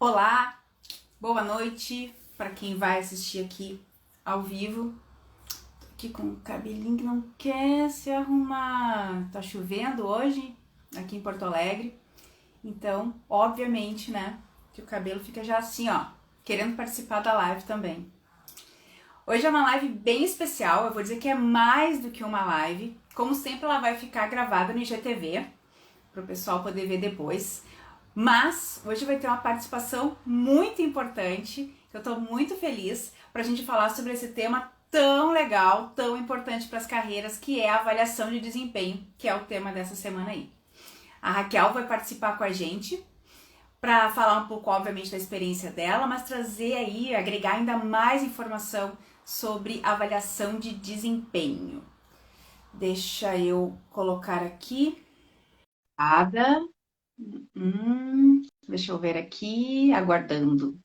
Olá, boa noite para quem vai assistir aqui ao vivo. Tô aqui com o cabelinho que não quer se arrumar. Tá chovendo hoje aqui em Porto Alegre, então, obviamente, né, que o cabelo fica já assim, ó, querendo participar da live também. Hoje é uma live bem especial, eu vou dizer que é mais do que uma live. Como sempre, ela vai ficar gravada no IGTV, para o pessoal poder ver depois. Mas hoje vai ter uma participação muito importante, que eu estou muito feliz para a gente falar sobre esse tema tão legal, tão importante para as carreiras, que é a avaliação de desempenho, que é o tema dessa semana aí. A Raquel vai participar com a gente para falar um pouco, obviamente, da experiência dela, mas trazer aí, agregar ainda mais informação sobre avaliação de desempenho. Deixa eu colocar aqui. Ada. Deixa eu ver aqui, aguardando.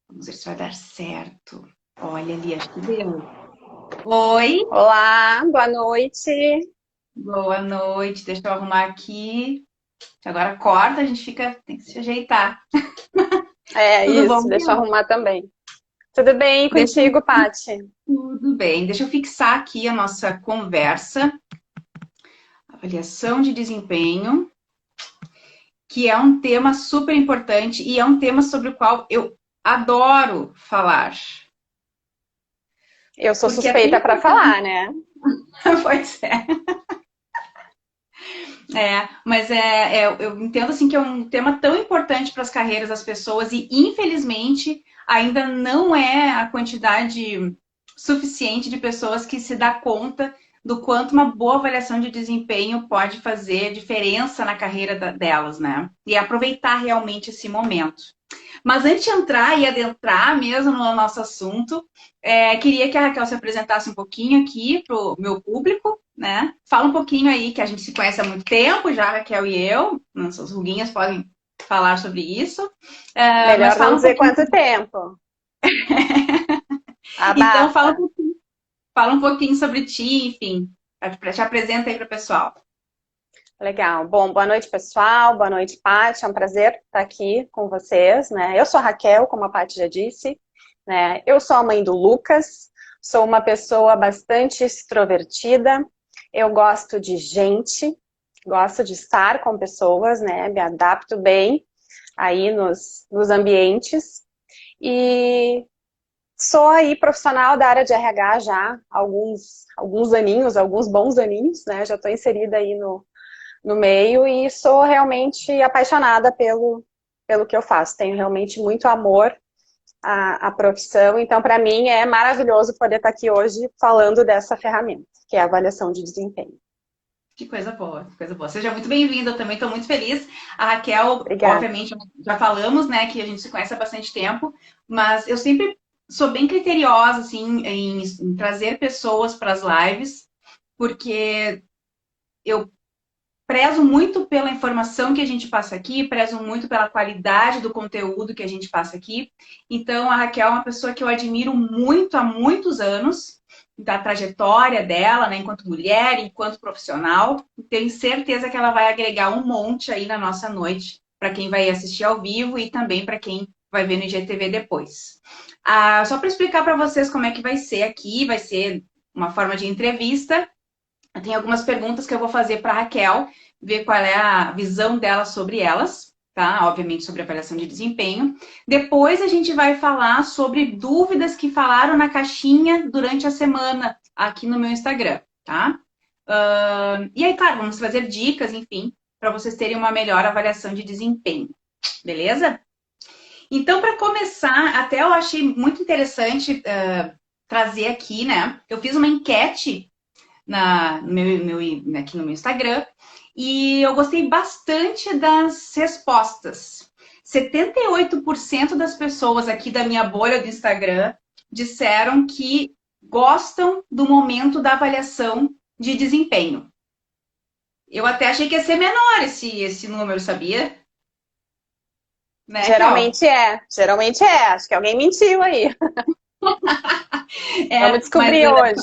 Vamos ver se vai dar certo. Olha ali, acho que deu. Oi, Olá, boa noite. boa noite. Deixa eu arrumar aqui. Agora corta, a gente tem que se ajeitar. É Tudo isso, bom? deixa eu arrumar também. Tudo bem Deixa eu... contigo, Paty? Tudo bem. Deixa eu fixar aqui a nossa conversa. Avaliação de desempenho, que é um tema super importante e é um tema sobre o qual eu adoro falar. Eu sou Porque é tão suspeita para importante. falar, né? Pois é. Mas eu entendo assim que é um tema tão importante para as carreiras das pessoas e infelizmente ainda não é a quantidade suficiente de pessoas que se dá conta do quanto uma boa avaliação de desempenho pode fazer diferença na carreira delas, né? E aproveitar realmente esse momento. Mas antes de entrar e adentrar mesmo no nosso assunto, queria que a Raquel se apresentasse um pouquinho aqui para o meu público, né? Fala um pouquinho aí, que a gente se conhece há muito tempo, já a Raquel e eu, nossas ruguinhas podem falar sobre isso. Mas Melhor não fala um dizer pouquinho. quanto tempo. Então, Abafa. fala um pouquinho sobre ti, enfim. Te apresenta aí para o pessoal. Legal. Bom, boa noite, pessoal. Boa noite, Paty. É um prazer estar aqui com vocês, né? Eu sou a Raquel, como a Paty já disse, né? Eu sou a mãe do Lucas, sou uma pessoa bastante extrovertida. Eu gosto de gente, gosto de estar com pessoas, né? Me adapto bem aí nos ambientes. E sou aí profissional da área de RH já há alguns aninhos, alguns bons aninhos, né? Já estou inserida aí no meio e sou realmente apaixonada pelo que eu faço. Tenho realmente muito amor à profissão, então para mim é maravilhoso poder estar aqui hoje falando dessa ferramenta, que é a avaliação de desempenho. Que coisa boa, que coisa boa. Seja muito bem-vinda, eu também estou muito feliz. A Raquel, Obrigada. obviamente, já falamos, né, que a gente se conhece há bastante tempo, mas eu sempre sou bem criteriosa, assim, em trazer pessoas para as lives, porque eu prezo muito pela informação que a gente passa aqui, prezo muito pela qualidade do conteúdo que a gente passa aqui. Então, a Raquel é uma pessoa que eu admiro muito há muitos anos, da trajetória dela, né, enquanto mulher, enquanto profissional. Tenho certeza que ela vai agregar um monte aí na nossa noite, para quem vai assistir ao vivo e também para quem vai ver no IGTV depois. Só para explicar para vocês como é que vai ser aqui, vai ser uma forma de entrevista. Tem algumas perguntas que eu vou fazer para a Raquel, ver qual é a visão dela sobre elas, tá? Obviamente sobre avaliação de desempenho. Depois a gente vai falar sobre dúvidas que falaram na caixinha durante a semana aqui no meu Instagram, tá? E aí, claro, vamos trazer dicas, enfim, para vocês terem uma melhor avaliação de desempenho, beleza? Então, para começar, até eu achei muito interessante trazer aqui, né? Eu fiz uma enquete aqui no meu Instagram, e eu gostei bastante das respostas. 78% das pessoas aqui da minha bolha do Instagram disseram que gostam do momento da avaliação de desempenho. Eu até achei que ia ser menor esse número, sabia? Né, Kel? Geralmente é. Acho que alguém mentiu aí. Vamos Mas descobrir hoje.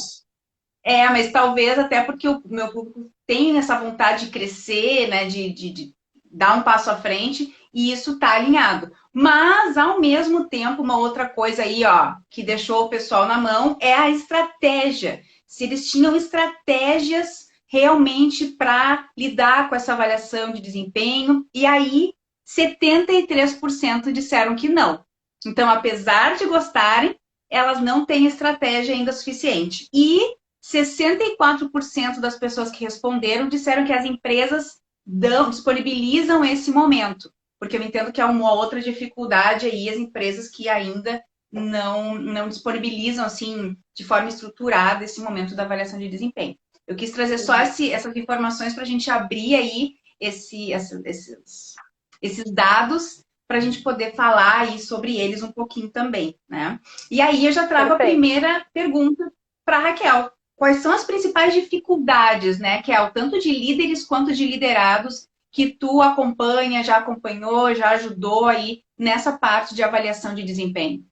mas talvez até porque o meu público tem essa vontade de crescer, né, de dar um passo à frente, e isso está alinhado. Mas, ao mesmo tempo, uma outra coisa aí, ó, que deixou o pessoal na mão é a estratégia. Se eles tinham estratégias realmente para lidar com essa avaliação de desempenho, e aí 73% disseram que não. Então, apesar de gostarem, elas não têm estratégia ainda suficiente. E 64% das pessoas que responderam disseram que as empresas disponibilizam esse momento. Porque eu entendo que há uma outra dificuldade aí, as empresas que ainda não disponibilizam, assim, de forma estruturada esse momento da avaliação de desempenho. Eu quis trazer só essas informações para a gente abrir aí esses dados para a gente poder falar aí sobre eles um pouquinho também, né? E aí eu já trago a primeira pergunta para a Raquel. Quais são as principais dificuldades, né, que é o tanto de líderes quanto de liderados que tu acompanha, já acompanhou, já ajudou aí nessa parte de avaliação de desempenho?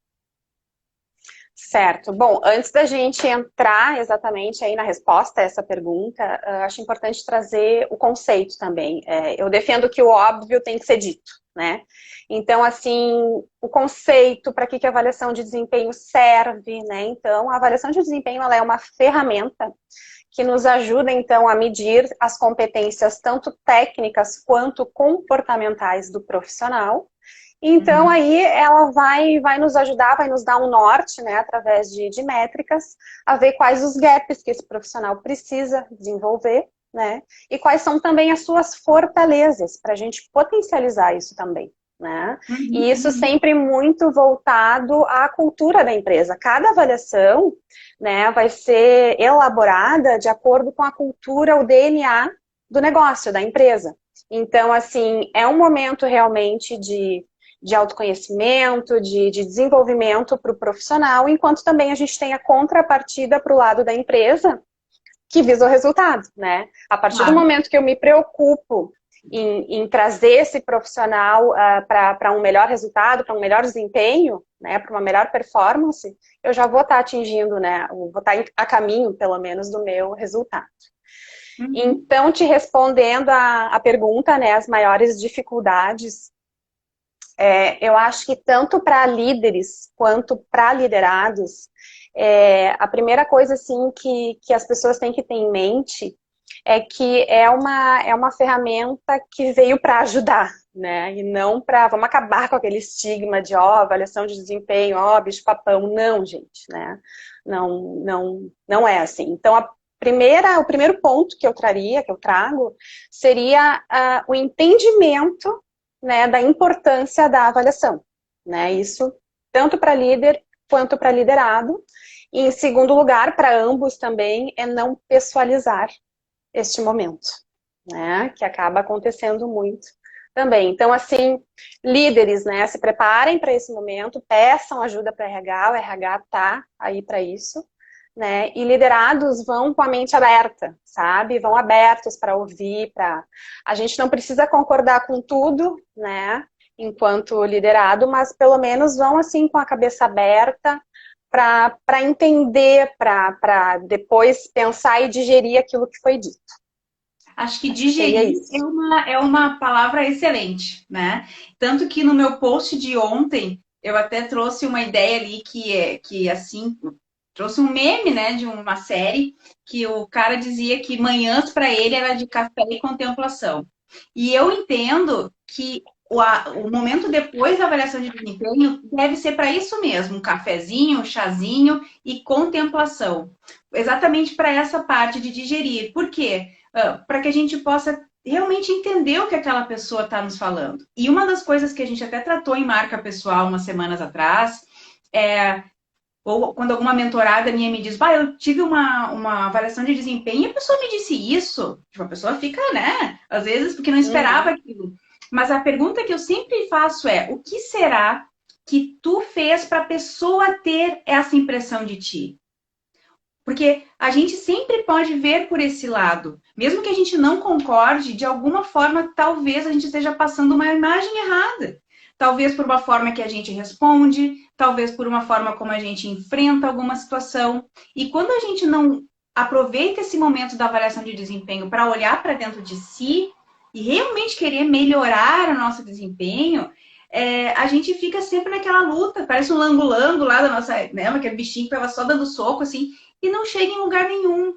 Certo. Bom, antes da gente entrar exatamente aí na resposta a essa pergunta, acho importante trazer o conceito também. Eu defendo que o óbvio tem que ser dito, né? Então, assim, o conceito, para que a avaliação de desempenho serve, né? Então, a avaliação de desempenho, ela é uma ferramenta que nos ajuda, então, a medir as competências tanto técnicas quanto comportamentais do profissional. Então, aí ela vai nos ajudar, vai nos dar um norte, né, através de métricas, a ver quais os gaps que esse profissional precisa desenvolver, né, e quais são também as suas fortalezas, para a gente potencializar isso também, né. E isso sempre muito voltado à cultura da empresa. Cada avaliação, né, vai ser elaborada de acordo com a cultura, o DNA do negócio, da empresa. Então, assim, é um momento realmente de autoconhecimento, de desenvolvimento para o profissional, enquanto também a gente tem a contrapartida para o lado da empresa, que visa o resultado, né? A partir do momento que eu me preocupo em trazer esse profissional para um melhor resultado, para um melhor desempenho, né, para uma melhor performance, eu já vou estar atingindo, né, vou estar a caminho, pelo menos, do meu resultado. Então, te respondendo a pergunta, né, as maiores dificuldades, eu acho que tanto para líderes quanto para liderados, a primeira coisa assim, que as pessoas têm que ter em mente é que é uma ferramenta que veio para ajudar, né? E não para, vamos acabar com aquele estigma de, avaliação de desempenho, bicho papão. Não, gente, né? Não é assim. Então, o primeiro ponto que eu trago, seria o entendimento, né, da importância da avaliação, né? Isso tanto para líder quanto para liderado. E, em segundo lugar, para ambos também, é não pessoalizar este momento, né? Que acaba acontecendo muito também. Então, assim, líderes, né, se preparem para esse momento, peçam ajuda para o RH tá aí para isso, né? E liderados vão com a mente aberta, sabe? Vão abertos para ouvir, a gente não precisa concordar com tudo, né? Enquanto liderado, mas pelo menos vão assim com a cabeça aberta para entender, para depois pensar e digerir aquilo que foi dito. Acho que digerir é uma palavra excelente, né? Tanto que no meu post de ontem, eu até trouxe uma ideia ali que assim, trouxe um meme, né, de uma série que o cara dizia que manhãs para ele era de café e contemplação. E eu entendo que o momento depois da avaliação de desempenho deve ser para isso mesmo, um cafezinho, um chazinho e contemplação. Exatamente para essa parte de digerir. Por quê? Para que a gente possa realmente entender o que aquela pessoa está nos falando. E uma das coisas que a gente até tratou em marca pessoal umas semanas atrás ou quando alguma mentorada minha me diz, eu tive uma avaliação de desempenho e a pessoa me disse isso. Tipo, a pessoa fica, né? Às vezes, porque não esperava aquilo. Mas a pergunta que eu sempre faço é, o que será que tu fez para a pessoa ter essa impressão de ti? Porque a gente sempre pode ver por esse lado. Mesmo que a gente não concorde, de alguma forma, talvez a gente esteja passando uma imagem errada. Talvez por uma forma que a gente responde, talvez por uma forma como a gente enfrenta alguma situação. E quando a gente não aproveita esse momento da avaliação de desempenho para olhar para dentro de si e realmente querer melhorar o nosso desempenho, a gente fica sempre naquela luta, parece um lango-lango lá da nossa, né, aquele bichinho que estava só dando soco, assim, e não chega em lugar nenhum.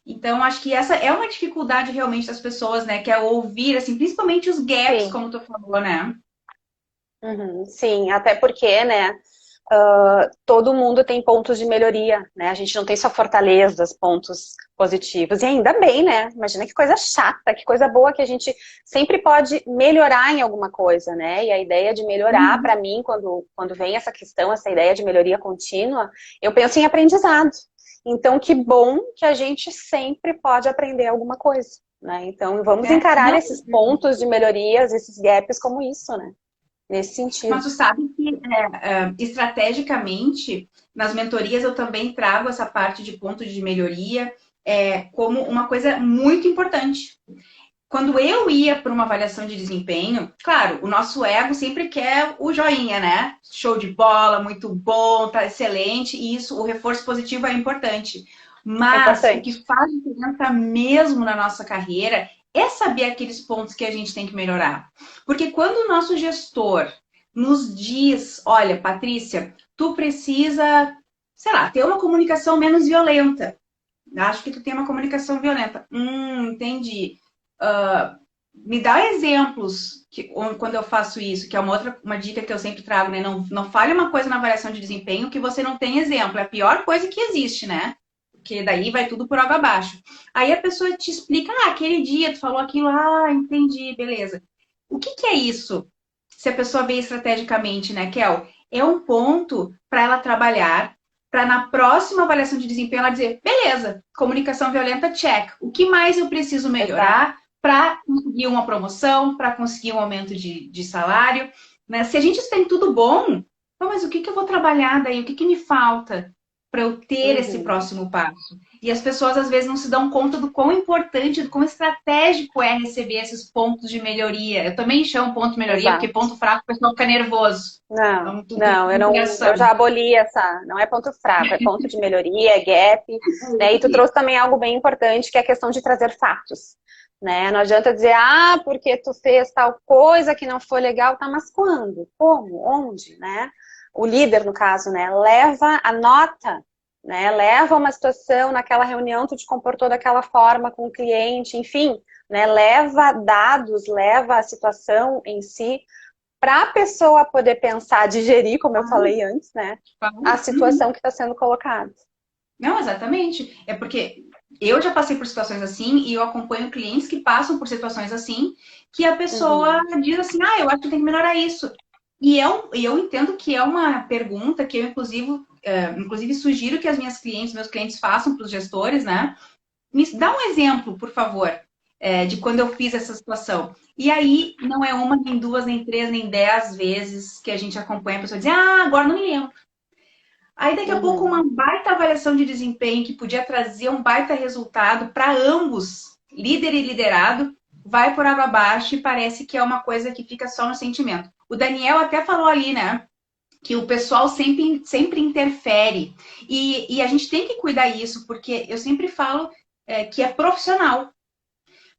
Então, acho que essa é uma dificuldade realmente das pessoas, né, que é ouvir, assim, principalmente os gaps, Sim. como tu falou, né? Uhum, sim, até porque, né, todo mundo tem pontos de melhoria, né? A gente não tem só fortalezas, pontos positivos. E ainda bem, né? Imagina que coisa chata, que coisa boa que a gente sempre pode melhorar em alguma coisa, né? E a ideia de melhorar, Uhum. para mim, quando vem essa questão, essa ideia de melhoria contínua, eu penso em aprendizado. Então, que bom que a gente sempre pode aprender alguma coisa, né? Então, vamos encarar Não, esses pontos de melhorias, esses gaps como isso, né? Nesse mas sentido. tu sabe que estrategicamente, nas mentorias eu também trago essa parte de ponto de melhoria como uma coisa muito importante. Quando eu ia para uma avaliação de desempenho, claro, o nosso ego sempre quer o joinha, né? Show de bola, muito bom, tá excelente, e isso, o reforço positivo é importante. É Mas o que importante. faz diferença mesmo na nossa carreira é saber aqueles pontos que a gente tem que melhorar. Porque quando o nosso gestor nos diz, olha, Patrícia, tu precisa, sei lá, ter uma comunicação menos violenta. Acho que tu tem uma comunicação violenta. Entendi. Me dá exemplos quando eu faço isso, que é uma dica que eu sempre trago, né? Não fale uma coisa na avaliação de desempenho que você não tem exemplo. É a pior coisa que existe, né? Porque daí vai tudo por água abaixo. Aí a pessoa te explica, aquele dia tu falou aquilo, entendi, beleza. O que que é isso? Se a pessoa vê estrategicamente, né, Kel? É um ponto para ela trabalhar, para na próxima avaliação de desempenho ela dizer, beleza, comunicação violenta, check. O que mais eu preciso Exato. melhorar para conseguir uma promoção, para conseguir um aumento de salário? Né? Se a gente tem tudo bom, então, mas o que, que eu vou trabalhar daí? O que, que me falta para eu ter esse Uhum. próximo passo? E as pessoas às vezes não se dão conta do quão importante, do quão estratégico é receber esses pontos de melhoria. Eu também chamo ponto de melhoria, porque Exato. ponto fraco o pessoal fica nervoso. Não, Então, tudo não, eu não, eu interação. já aboli essa, não é ponto fraco, é ponto de melhoria, é gap, né? E tu trouxe também algo bem importante, que é a questão de trazer fatos, né? Não adianta dizer, porque tu fez tal coisa que não foi legal, tá, mas quando? Como? Onde, né? O líder, no caso, né, leva a nota, né? Leva uma situação, naquela reunião tu te comportou daquela forma com o cliente, enfim, né? Leva dados, leva a situação em si para a pessoa poder pensar, digerir, como eu falei antes, né, a Uhum. situação que está sendo colocada. Não, exatamente. É porque eu já passei por situações assim e eu acompanho clientes que passam por situações assim, que a pessoa Uhum. diz assim, eu acho que tem que melhorar isso. E eu entendo que é uma pergunta que eu, inclusive, sugiro que as meus clientes façam para os gestores, né? Me dá um exemplo, por favor, de quando eu fiz essa situação. E aí, não é uma, nem duas, nem três, nem 10 vezes que a gente acompanha a pessoa dizer, agora não me lembro. Aí, daqui a pouco, uma Uhum. baita avaliação de desempenho que podia trazer um baita resultado para ambos, líder e liderado, vai por água abaixo e parece que é uma coisa que fica só no sentimento. O Daniel até falou ali, né? Que o pessoal sempre interfere. E a gente tem que cuidar isso, porque eu sempre falo que é profissional.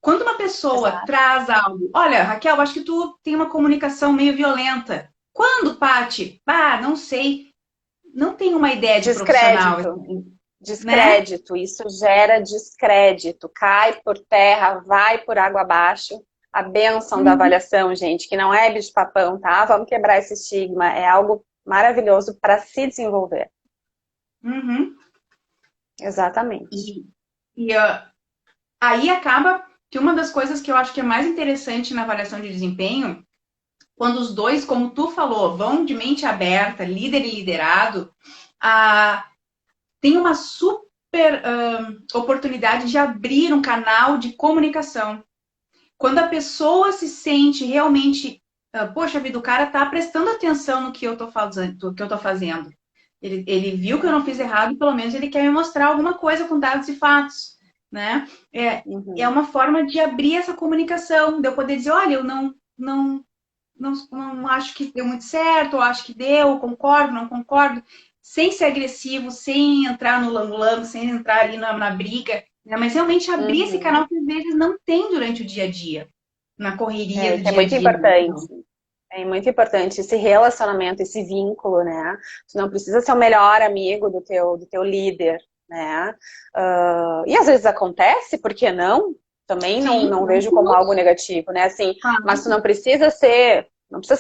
Quando uma pessoa Exato. traz algo, olha, Raquel, acho que tu tem uma comunicação meio violenta. Quando, Pati? Não sei. Não tem uma ideia de profissional, Descrédito. assim, né? Descrédito. Isso gera descrédito. Cai por terra, vai por água abaixo. A bênção da Uhum, avaliação, gente, que não é bicho-papão, tá? Vamos quebrar esse estigma. É algo maravilhoso para se desenvolver. uhum. Exatamente. E aí acaba que uma das coisas que eu acho que é mais interessante na avaliação de desempenho, quando os dois, como tu falou, vão de mente aberta, líder e liderado, tem uma super oportunidade de abrir um canal de comunicação. Quando a pessoa se sente realmente, poxa vida, o cara está prestando atenção no que eu estou fazendo, Ele viu que eu não fiz errado, pelo menos ele quer me mostrar alguma coisa com dados e fatos, né? É Uhum. uma forma de abrir essa comunicação, de eu poder dizer, olha, eu não acho que deu muito certo, eu acho que deu, concordo, não concordo, sem ser agressivo, sem entrar no lango-lango, sem entrar ali na briga, né? Mas realmente abrir esse canal Uhum. que às vezes não tem durante o dia a dia. na correria do Que é dia a muito dia. importante. É muito importante esse relacionamento, esse vínculo, né? Tu não precisa ser o melhor amigo do teu líder, né? E às vezes acontece, por que não? Também Sim, não não vejo como algo todos. negativo, né? Assim, mas tu Claro. não precisa ser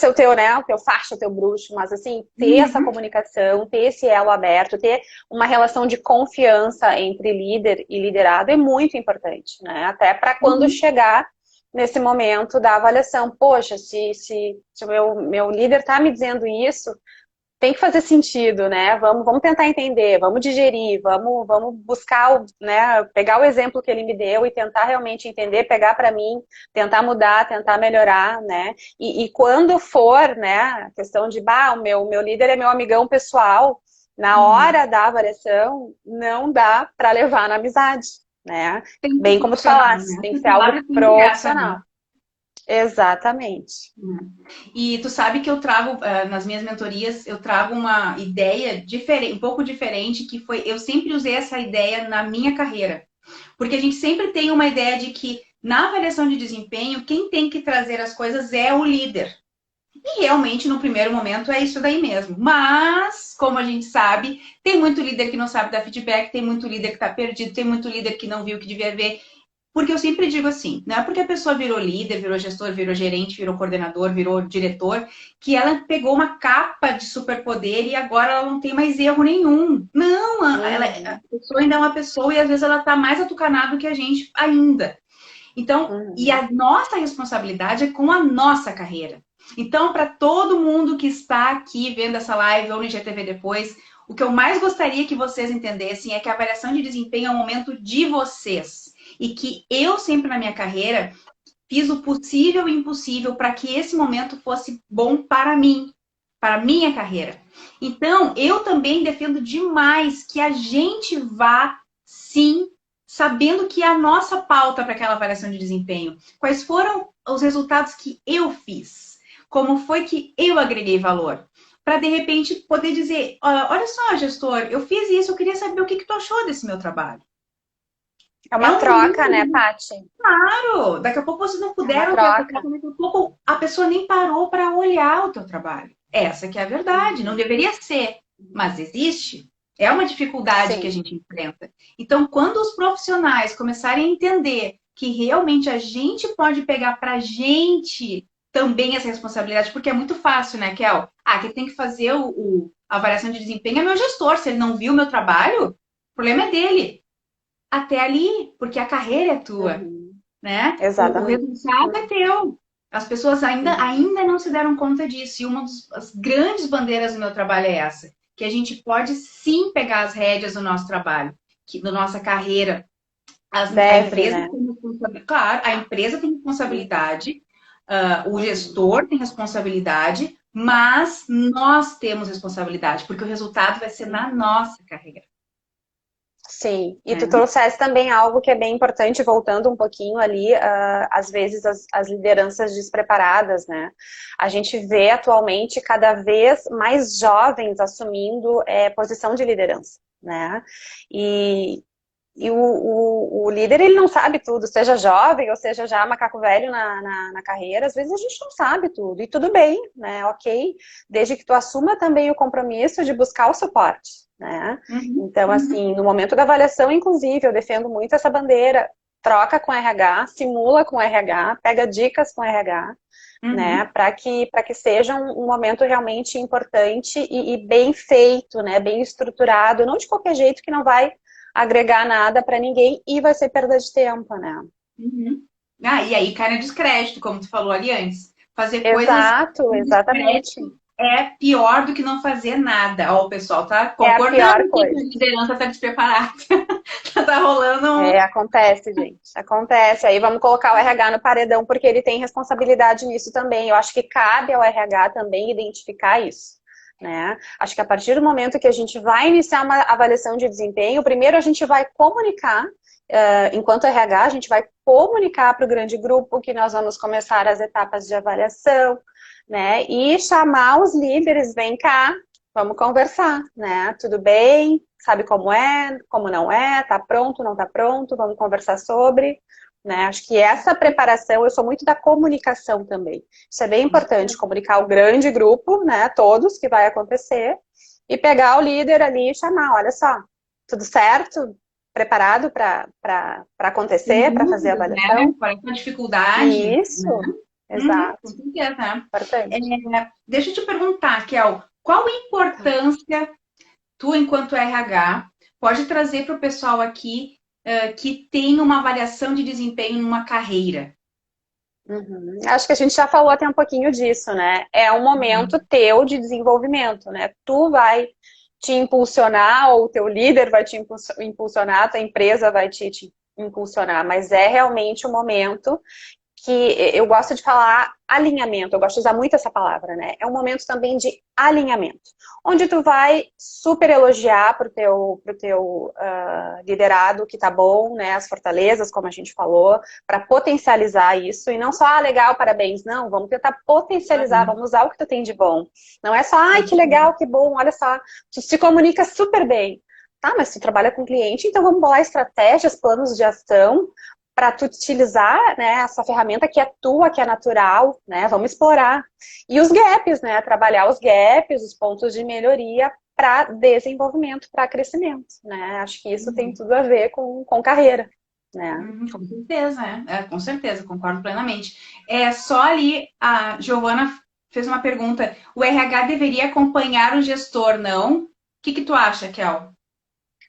o teu, né? O teu facho, o teu bruxo, mas assim, ter essa Uhum, comunicação, ter esse elo aberto, ter uma relação de confiança entre líder e liderado é muito importante, né? Até para quando uhum. chegar nesse momento da avaliação. Poxa, se o meu líder está me dizendo isso, tem que fazer sentido, né? Vamos tentar entender, vamos digerir, vamos buscar, né? Pegar o exemplo que ele me deu e tentar realmente entender, pegar para mim, tentar mudar, tentar melhorar, né? E quando for, né, a questão de, o meu líder é meu amigão pessoal, na Uhum. hora da avaliação, não dá para levar na amizade, né? Tem que ser Bem como tu profissional, falaste, né? tem que Essa ser algo palavra tem que é essa, né? profissional. Exatamente. E tu sabe que eu trago, nas minhas mentorias, eu trago uma ideia diferente, um pouco diferente, que foi, eu sempre usei essa ideia na minha carreira. Porque a gente sempre tem uma ideia de que na avaliação de desempenho, quem tem que trazer as coisas é o líder. E realmente, no primeiro momento, é isso daí mesmo. Mas, como a gente sabe, tem muito líder que não sabe dar feedback, tem muito líder que está perdido, tem muito líder que não viu o que devia ver. Porque eu sempre digo assim, não é porque a pessoa virou líder, virou gestor, virou gerente, virou coordenador, virou diretor, que ela pegou uma capa de superpoder e agora ela não tem mais erro nenhum. Não, a Uhum, pessoa ainda é uma pessoa e às vezes ela está mais atucanada do que a gente ainda. Então, e uhum. a nossa responsabilidade é com a nossa carreira. Então, para todo mundo que está aqui vendo essa live ou no IGTV depois, o que eu mais gostaria que vocês entendessem é que a avaliação de desempenho é um momento de vocês. E que eu sempre na minha carreira fiz o possível e impossível para que esse momento fosse bom para mim, para a minha carreira. Então, eu também defendo demais que a gente vá, sim, sabendo que é a nossa pauta para aquela avaliação de desempenho. Quais foram os resultados que eu fiz? Como foi que eu agreguei valor? Para, de repente, poder dizer, olha só, gestor, eu fiz isso, eu queria saber o que tu achou desse meu trabalho. É É uma um troca, né, momento. Paty? Claro, daqui a pouco vocês não É uma puderam ter essa troca. troca, daqui a pouco a pessoa nem parou para olhar o teu trabalho. Essa que é a verdade, não Uhum. deveria ser, mas existe. É uma dificuldade que a Sim. gente enfrenta. Então, quando os profissionais começarem a entender que realmente a gente pode pegar para a gente também essa responsabilidade, porque é muito fácil, né, Kel? Quem tem que fazer a avaliação de desempenho é meu gestor. Se ele não viu o meu trabalho, o problema é dele. Até ali, porque a carreira é tua, Uhum. né? O Exatamente. resultado é Uhum. teu. As pessoas Uhum. ainda não se deram conta disso. E uma das grandes bandeiras do meu trabalho é essa, que a gente pode sim pegar as rédeas do nosso trabalho, da nossa carreira. A Deve, empresa né? tem responsabilidade, claro, a empresa tem responsabilidade, o Uhum. gestor tem responsabilidade, mas nós temos responsabilidade, porque o resultado vai ser na Uhum. nossa carreira. Sim, e tu Né? trouxeste também algo que é bem importante, voltando um pouquinho ali, às vezes as lideranças despreparadas, né? A gente vê atualmente cada vez mais jovens assumindo posição de liderança, né? E, e o líder, ele não sabe tudo, seja jovem ou seja já macaco velho na carreira, às vezes a gente não sabe tudo, e tudo bem, né? Ok, desde que tu assuma também o compromisso de buscar o suporte, né? Uhum, Então, uhum, assim, no momento da avaliação, inclusive, eu defendo muito essa bandeira, troca com RH, simula com RH, pega dicas com RH, né, uhum. para que seja um momento realmente importante e bem feito, né, bem estruturado, não de qualquer jeito que não vai agregar nada para ninguém e vai ser perda de tempo, né? Uhum. E aí cai no descrédito, como tu falou ali antes. Fazer coisas Exato, no exatamente. descrédito é pior do que não fazer nada. Ó, o pessoal tá É a concordando pior aqui que a coisa. liderança tá despreparada. Tá rolando Acontece, gente. Acontece. Aí vamos colocar o RH no paredão, porque ele tem responsabilidade nisso também. Eu acho que cabe ao RH também identificar isso. Né? Acho que a partir do momento que a gente vai iniciar uma avaliação de desempenho, primeiro a gente vai comunicar, enquanto RH, a gente vai comunicar para o grande grupo que nós vamos começar as etapas de avaliação, né? E chamar os líderes, vem cá, vamos conversar, né? Tudo bem? Sabe como é? Como não é? Tá pronto? Não tá pronto? Vamos conversar sobre, né? Acho que essa preparação, eu sou muito da comunicação também. Isso é bem importante, comunicar o grande grupo, né, todos, que vai acontecer, e pegar o líder ali e chamar, olha só, tudo certo? Preparado para Sem acontecer, para fazer a dúvidas, né? avaliação? Qual é a dificuldade, Isso, né? Uhum, com exato, certeza, né? importante. Deixa eu te perguntar, Kel, qual a importância tu, enquanto RH, pode trazer para o pessoal aqui que tem uma avaliação de desempenho numa carreira? Uhum. Acho que a gente já falou até um pouquinho disso, né? É um momento teu de desenvolvimento, né? Tu vai te impulsionar, ou o teu líder vai te impulsionar, a tua empresa vai te impulsionar, mas é realmente um momento que eu gosto de falar alinhamento, eu gosto de usar muito essa palavra, né? É um momento também de alinhamento, onde tu vai super elogiar pro teu liderado que tá bom, né? As fortalezas, como a gente falou, para potencializar isso, e não só, ah, legal, parabéns, não, vamos tentar potencializar, Uhum. vamos usar o que tu tem de bom. Não é só, ai, que legal, que bom, olha só, tu se comunica super bem. Tá, mas tu trabalha com cliente, então vamos bolar estratégias, planos de ação para tu utilizar, né, essa ferramenta que é tua, que é natural, né, vamos explorar. E os gaps, né, trabalhar os gaps, os pontos de melhoria para desenvolvimento, para crescimento, né, acho que isso tem Uhum. tudo a ver com carreira, né. Com certeza, né? Com certeza, concordo plenamente. É só ali a Giovana fez uma pergunta: o RH deveria acompanhar o gestor, não? O que que tu acha, Kel?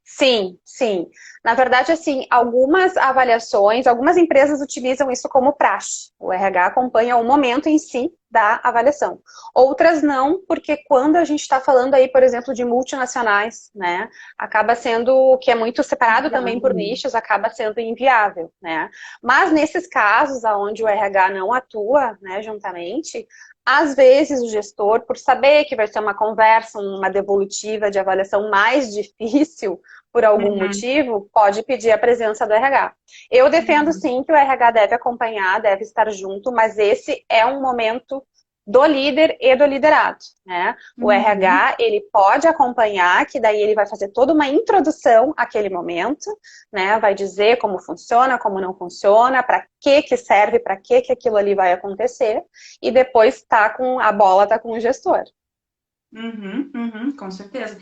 Sim, sim. Na verdade, assim, algumas avaliações, algumas empresas utilizam isso como praxe. O RH acompanha o momento em si da avaliação. Outras não, porque quando a gente está falando aí, por exemplo, de multinacionais, né, acaba sendo, que é muito separado também por nichos, acaba sendo inviável, né. Mas nesses casos onde o RH não atua, né, juntamente, às vezes o gestor, por saber que vai ser uma conversa, uma devolutiva de avaliação mais difícil, por algum Uhum. motivo, pode pedir a presença do RH. Eu defendo sim que o RH deve acompanhar, deve estar junto, mas esse é um momento do líder e do liderado, né? O Uhum. RH, ele pode acompanhar, que daí ele vai fazer toda uma introdução àquele momento, né? Vai dizer como funciona, como não funciona, para que serve, para que aquilo ali vai acontecer, e depois tá com a bola tá com o gestor. Com certeza.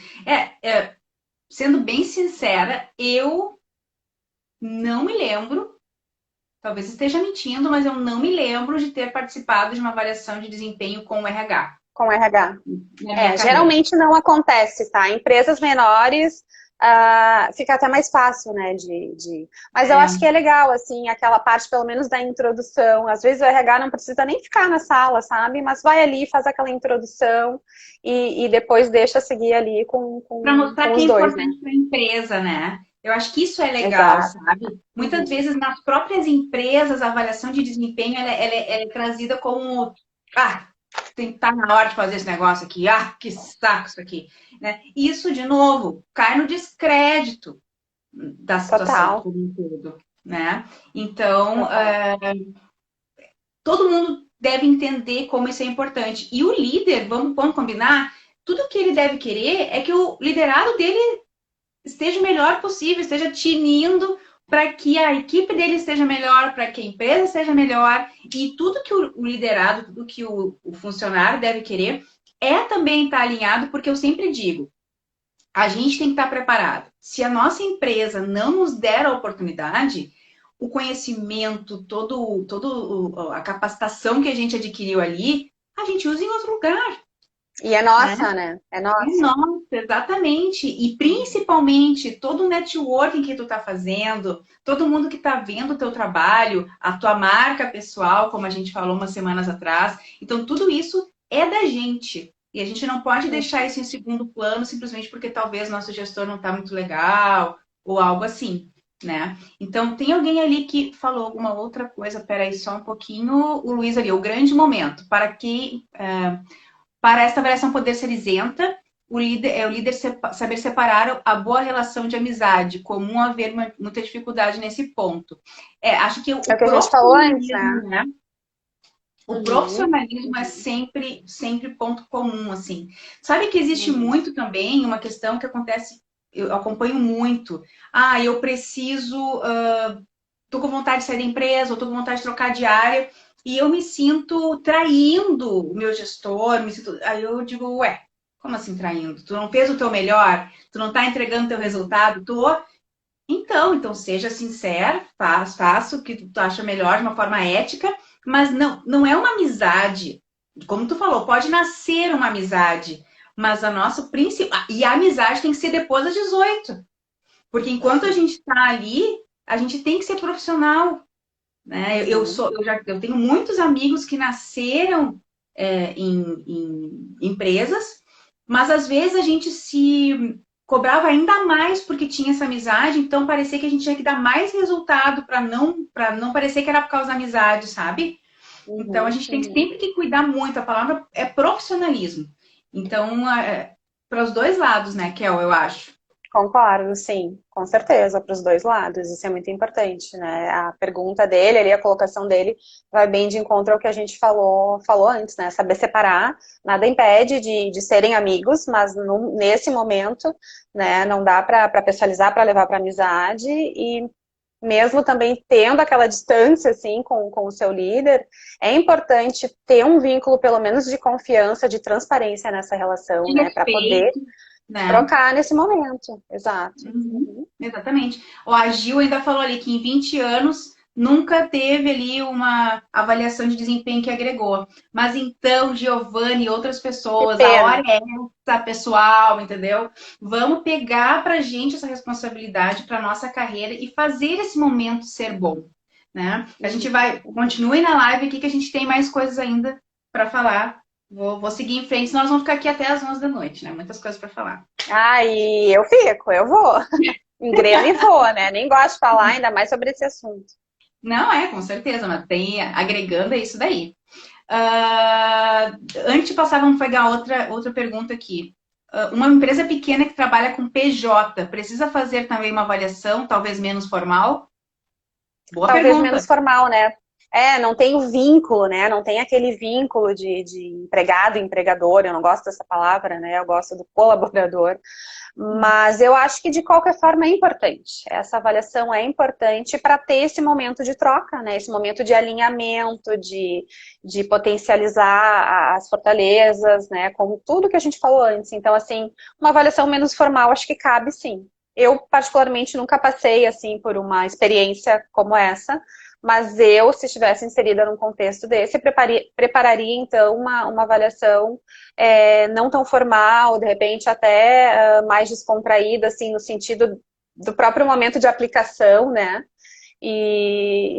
Sendo bem sincera, eu não me lembro, talvez esteja mentindo, mas eu não me lembro de ter participado de uma avaliação de desempenho com o RH Com o RH. na minha carreira. Geralmente não acontece, tá? Empresas menores fica até mais fácil, né? Mas eu acho que é legal, assim, aquela parte, pelo menos, da introdução. Às vezes o RH não precisa nem ficar na sala, sabe? Mas vai ali, faz aquela introdução e depois deixa seguir ali Para mostrar com que é os dois, né? importante para a empresa, né? Eu acho que isso é legal, Exato. sabe? Muitas Uhum. vezes nas próprias empresas a avaliação de desempenho ela é trazida como tem que estar na hora de fazer esse negócio aqui, que saco isso aqui, né? E isso, de novo, cai no descrédito da situação Total. como um todo, né? Então, Total. todo mundo deve entender como isso é importante. E o líder, vamos combinar, tudo que ele deve querer é que o liderado dele esteja o melhor possível, esteja tinindo para que a equipe dele esteja melhor, para que a empresa seja melhor. E tudo que o liderado, tudo que o funcionário deve querer é também estar alinhado, porque eu sempre digo, a gente tem que estar preparado. Se a nossa empresa não nos der a oportunidade, o conhecimento, todo a capacitação que a gente adquiriu ali, a gente usa em outro lugar, E é né? nossa, né? É É nossa. nossa, exatamente. E principalmente todo o networking que tu tá fazendo, todo mundo que tá vendo o teu trabalho, a tua marca pessoal, como a gente falou umas semanas atrás. Então, tudo isso é da gente. E a gente não pode deixar isso em segundo plano simplesmente porque talvez nosso gestor não tá muito legal ou algo assim, né? Então, tem alguém ali que falou alguma outra coisa, peraí só um pouquinho, o Luiz ali, o grande momento, para esta avaliação poder ser isenta, o líder saber separar a boa relação de amizade, comum haver muita dificuldade nesse ponto. Acho que É o o que a gente falou antes, né? profissionalismo, né? O Uhum. profissionalismo é sempre ponto comum, assim. Sabe que existe Uhum. muito também uma questão que acontece, eu acompanho muito. Eu preciso tô com vontade de sair da empresa, ou tô com vontade de trocar de área, e eu me sinto traindo o meu gestor, aí eu digo, ué, como assim traindo? Tu não fez o teu melhor? Tu não tá entregando o teu resultado? Então seja sincero, faça o que tu acha melhor de uma forma ética, mas não é uma amizade. Como tu falou, pode nascer uma amizade, mas a nossa principal. E a amizade tem que ser depois das 18. Porque enquanto a gente está ali, a gente tem que ser profissional. Né? Eu tenho muitos amigos que nasceram em empresas, mas às vezes a gente se cobrava ainda mais porque tinha essa amizade, então parecia que a gente tinha que dar mais resultado para não parecer que era por causa da amizade, sabe? Então a Uhum, gente tem uhum. sempre que cuidar muito, a palavra é profissionalismo. Então, para os dois lados, né, Kel, eu acho. Concordo, sim, com certeza, para os dois lados, isso é muito importante, né? A pergunta dele, ali, a colocação dele, vai bem de encontro ao que a gente falou antes, né? Saber separar, nada impede de serem amigos, mas nesse momento, né, não dá para pessoalizar, para levar para amizade, e mesmo também tendo aquela distância, assim, com o seu líder, é importante ter um vínculo, pelo menos, de confiança, de transparência nessa relação, De né? Para poder respeito, né? trocar nesse momento, exato. Uhum, Uhum. exatamente. Ó, a Gil ainda falou ali que em 20 anos nunca teve ali uma avaliação de desempenho que agregou. Mas então, Giovanni e outras Que pessoas, a hora pena. é essa, pessoal, entendeu? Vamos pegar pra gente essa responsabilidade para nossa carreira e fazer esse momento ser bom, né? A gente Uhum, vai, uhum. continue na live aqui que a gente tem mais coisas ainda para falar. Vou seguir em frente, senão nós vamos ficar aqui até as 11 da noite, né? Muitas coisas para falar. E eu vou. Engreno e vou, né? Nem gosto de falar ainda mais sobre esse assunto. Não com certeza, mas tem agregando é isso daí. Antes de passar, vamos pegar outra pergunta aqui. Uma empresa pequena que trabalha com PJ precisa fazer também uma avaliação, talvez menos formal? Boa Talvez pergunta. menos formal, né? Não tem o vínculo, né? Não tem aquele vínculo de empregado e empregador. Eu não gosto dessa palavra, né? Eu gosto do colaborador. Mas eu acho que de qualquer forma é importante. Essa avaliação é importante para ter esse momento de troca, né? Esse momento de alinhamento, de potencializar as fortalezas, né? Como tudo que a gente falou antes. Então, assim, uma avaliação menos formal acho que cabe sim. Eu, particularmente, nunca passei assim por uma experiência como essa, mas eu, se estivesse inserida num contexto desse, prepararia então uma avaliação não tão formal, de repente até mais descontraída, assim, no sentido do próprio momento de aplicação, né?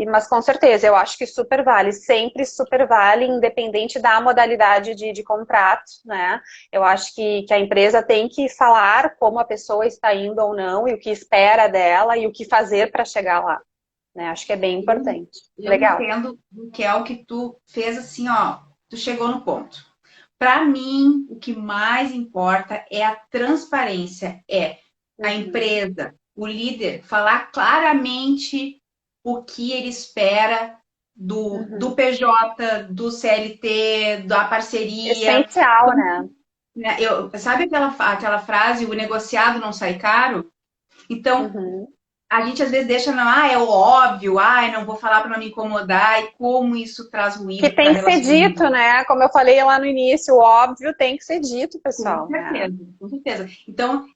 Mas com certeza, eu acho que super vale, sempre super vale, independente da modalidade de contrato, né? Eu acho que a empresa tem que falar como a pessoa está indo ou não, e o que espera dela, e o que fazer para chegar lá, né? Acho que é bem Eu, importante. eu Legal. entendo que é o que tu fez assim, ó, tu chegou no ponto. Para mim, o que mais importa é a transparência, é a Uhum, empresa, o líder falar claramente o que ele espera do uhum. PJ, do CLT, da parceria. Essencial, né? Né? Sabe aquela frase, o negociado não sai caro? Então, Uhum. a gente às vezes deixa, é o óbvio, não vou falar para não me incomodar, e como isso traz Que ruído para tem que ser dito, relacionamento. né? Como eu falei lá no início, o óbvio tem que ser dito, Com pessoal, né? certeza, com certeza. Então,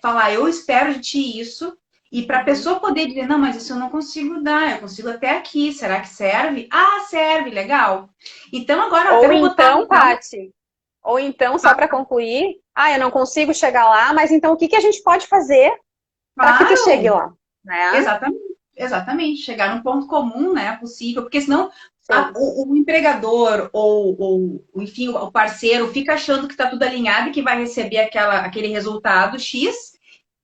falar, eu espero de ti isso, e para a Uhum. pessoa poder dizer, não, mas isso eu não consigo dar, eu consigo até aqui, será que serve? Ah, serve, legal. Então, agora até Ou vou botar então, Paty, ou então, só para concluir, eu não consigo chegar lá, mas então o que que a gente pode fazer para que tu chegue claro, lá, né? exatamente, exatamente, chegar num ponto comum, né, possível, porque senão Sim. o empregador ou, enfim, o parceiro fica achando que está tudo alinhado e que vai receber aquele resultado X,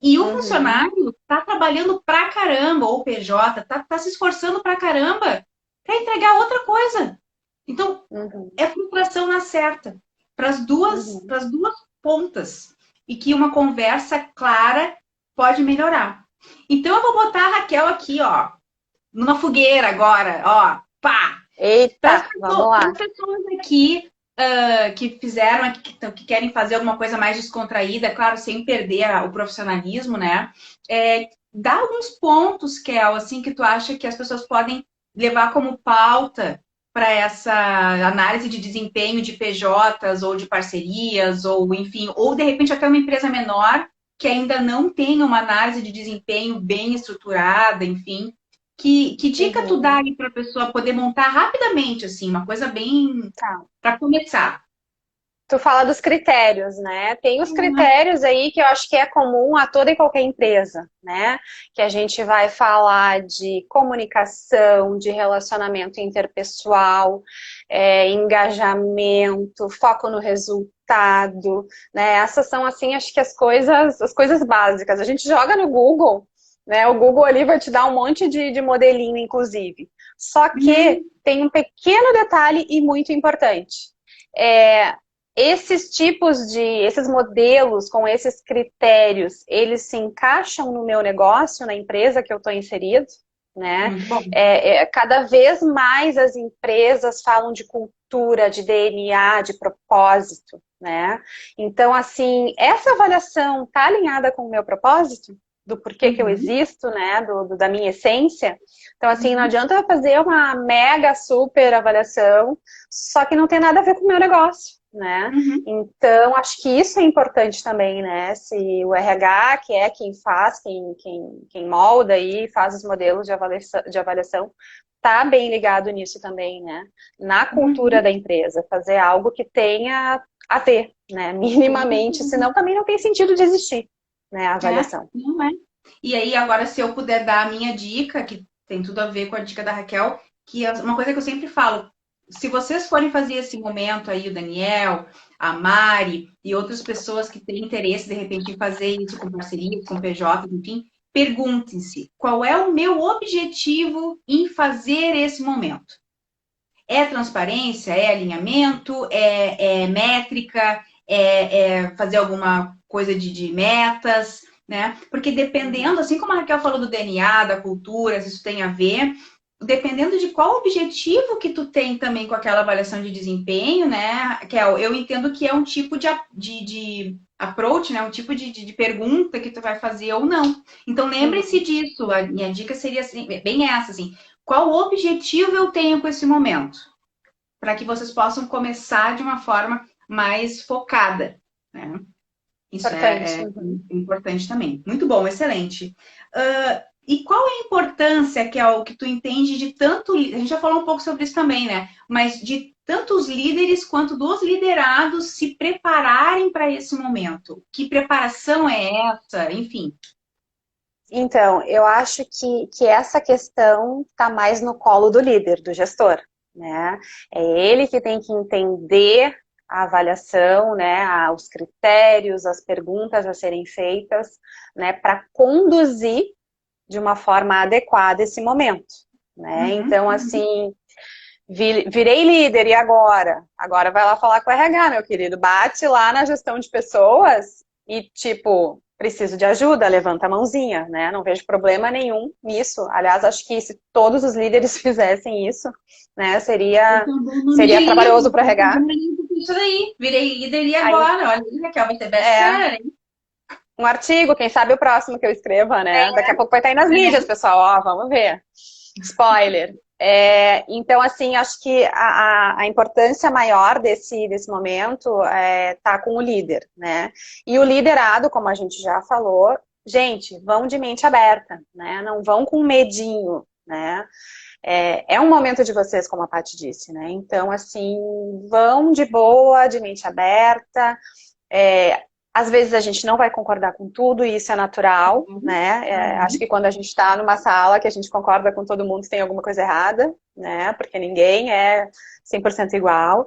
e o Uhum, funcionário está trabalhando pra caramba, ou o PJ, tá se esforçando pra caramba para entregar outra coisa. Então, uhum, é frustração na certa, uhum. para as duas pontas, e que uma conversa clara pode melhorar. Então, eu vou botar a Raquel aqui, ó, numa fogueira agora, ó, pá! Para as Eita, vamos pessoas, lá. aqui que fizeram, que querem fazer alguma coisa mais descontraída, claro, sem perder o profissionalismo, né? dá alguns pontos, Kel, assim, que tu acha que as pessoas podem levar como pauta para essa análise de desempenho de PJs ou de parcerias, ou enfim, ou de repente até uma empresa menor que ainda não tem uma análise de desempenho bem estruturada, enfim. Que dica tu dá Uhum. aí para a pessoa poder montar rapidamente, assim, uma coisa bem Tá. para começar? Tu fala dos critérios, né? Tem os critérios aí que eu acho que é comum a toda e qualquer empresa, né? Que a gente vai falar de comunicação, de relacionamento interpessoal, engajamento, foco no resultado, né? Essas são, assim, acho que as coisas básicas. A gente joga no Google, né? O Google ali vai te dar um monte de modelinho, inclusive. Só que Uhum, tem um pequeno detalhe e muito importante. É, esses modelos com esses critérios, eles se encaixam no meu negócio, na empresa que eu estou inserido, né? muito bom. Cada vez mais as empresas falam de cultura, de DNA, de propósito, né? Então, assim, essa avaliação está alinhada com o meu propósito? Do porquê que eu Uhum, existo, né? Da minha essência. Então, assim, não uhum, adianta eu fazer uma mega super avaliação, só que não tem nada a ver com o meu negócio, né? uhum. Então, acho que isso é importante também, né? Se o RH, que é quem faz, quem molda e faz os modelos de avaliação, tá bem ligado nisso também, né? Na cultura Uhum. da empresa, fazer algo que tenha a ver, né? Minimamente, senão também não tem sentido de existir, né? A É, avaliação. não é. E aí, agora, se eu puder dar a minha dica, que tem tudo a ver com a dica da Raquel, que é uma coisa que eu sempre falo, se vocês forem fazer esse momento aí, o Daniel, a Mari e outras pessoas que têm interesse, de repente, em fazer isso com parceria, com PJ, enfim, perguntem-se, qual é o meu objetivo em fazer esse momento? É transparência? É alinhamento? É métrica? É fazer alguma coisa de metas? Né? Porque Uhum. dependendo, assim como a Raquel falou do DNA, da cultura, se isso tem a ver, dependendo de qual objetivo que tu tem também com aquela avaliação de desempenho, né, Raquel, eu entendo que é um tipo de approach, né, um tipo de pergunta que tu vai fazer ou não. Então lembre-se Uhum. disso, a minha dica seria assim, bem essa, assim, qual objetivo eu tenho com esse momento? Para que vocês possam começar de uma forma mais focada, né? Isso Importante. é Uhum. importante também. Muito bom, excelente. E qual é a importância, que é o que tu entende de tanto. A gente já falou um pouco sobre isso também, né? Mas de tanto os líderes quanto dos liderados se prepararem para esse momento. Que preparação é essa? Enfim. Então, eu acho que essa questão está mais no colo do líder, do gestor, né? É ele que tem que entender a avaliação, né, os critérios, as perguntas a serem feitas, né, para conduzir de uma forma adequada esse momento, né? Uhum, Então, uhum. assim, virei líder e agora? Agora vai lá falar com o RH, meu querido. Bate lá na gestão de pessoas e, tipo, preciso de ajuda, levanta a mãozinha, né? Não vejo problema nenhum nisso. Aliás, acho que se todos os líderes fizessem isso, né, Esse seria, é um bom nome de seria trabalhoso livro. para o Esse é um bom RH. livro para isso daí. Virei líder e Aí, agora? Olha, Raquel, vai ser é, best-seller, hein? um artigo, quem sabe o próximo que eu escreva, né? Daqui a pouco vai estar aí nas mídias, É. pessoal. Ó, vamos ver. Spoiler. Então, assim, acho que a importância maior desse momento tá com o líder, né? E o liderado, como a gente já falou, gente, vão de mente aberta, né? Não vão com medinho, né? É um momento de vocês, como a Paty disse, né? Então, assim, vão de boa, de mente aberta. É, Às vezes a gente não vai concordar com tudo e isso é natural, Uhum, né? Acho uhum, que quando a gente está numa sala que a gente concorda com todo mundo tem alguma coisa errada, né? Porque ninguém é 100% igual.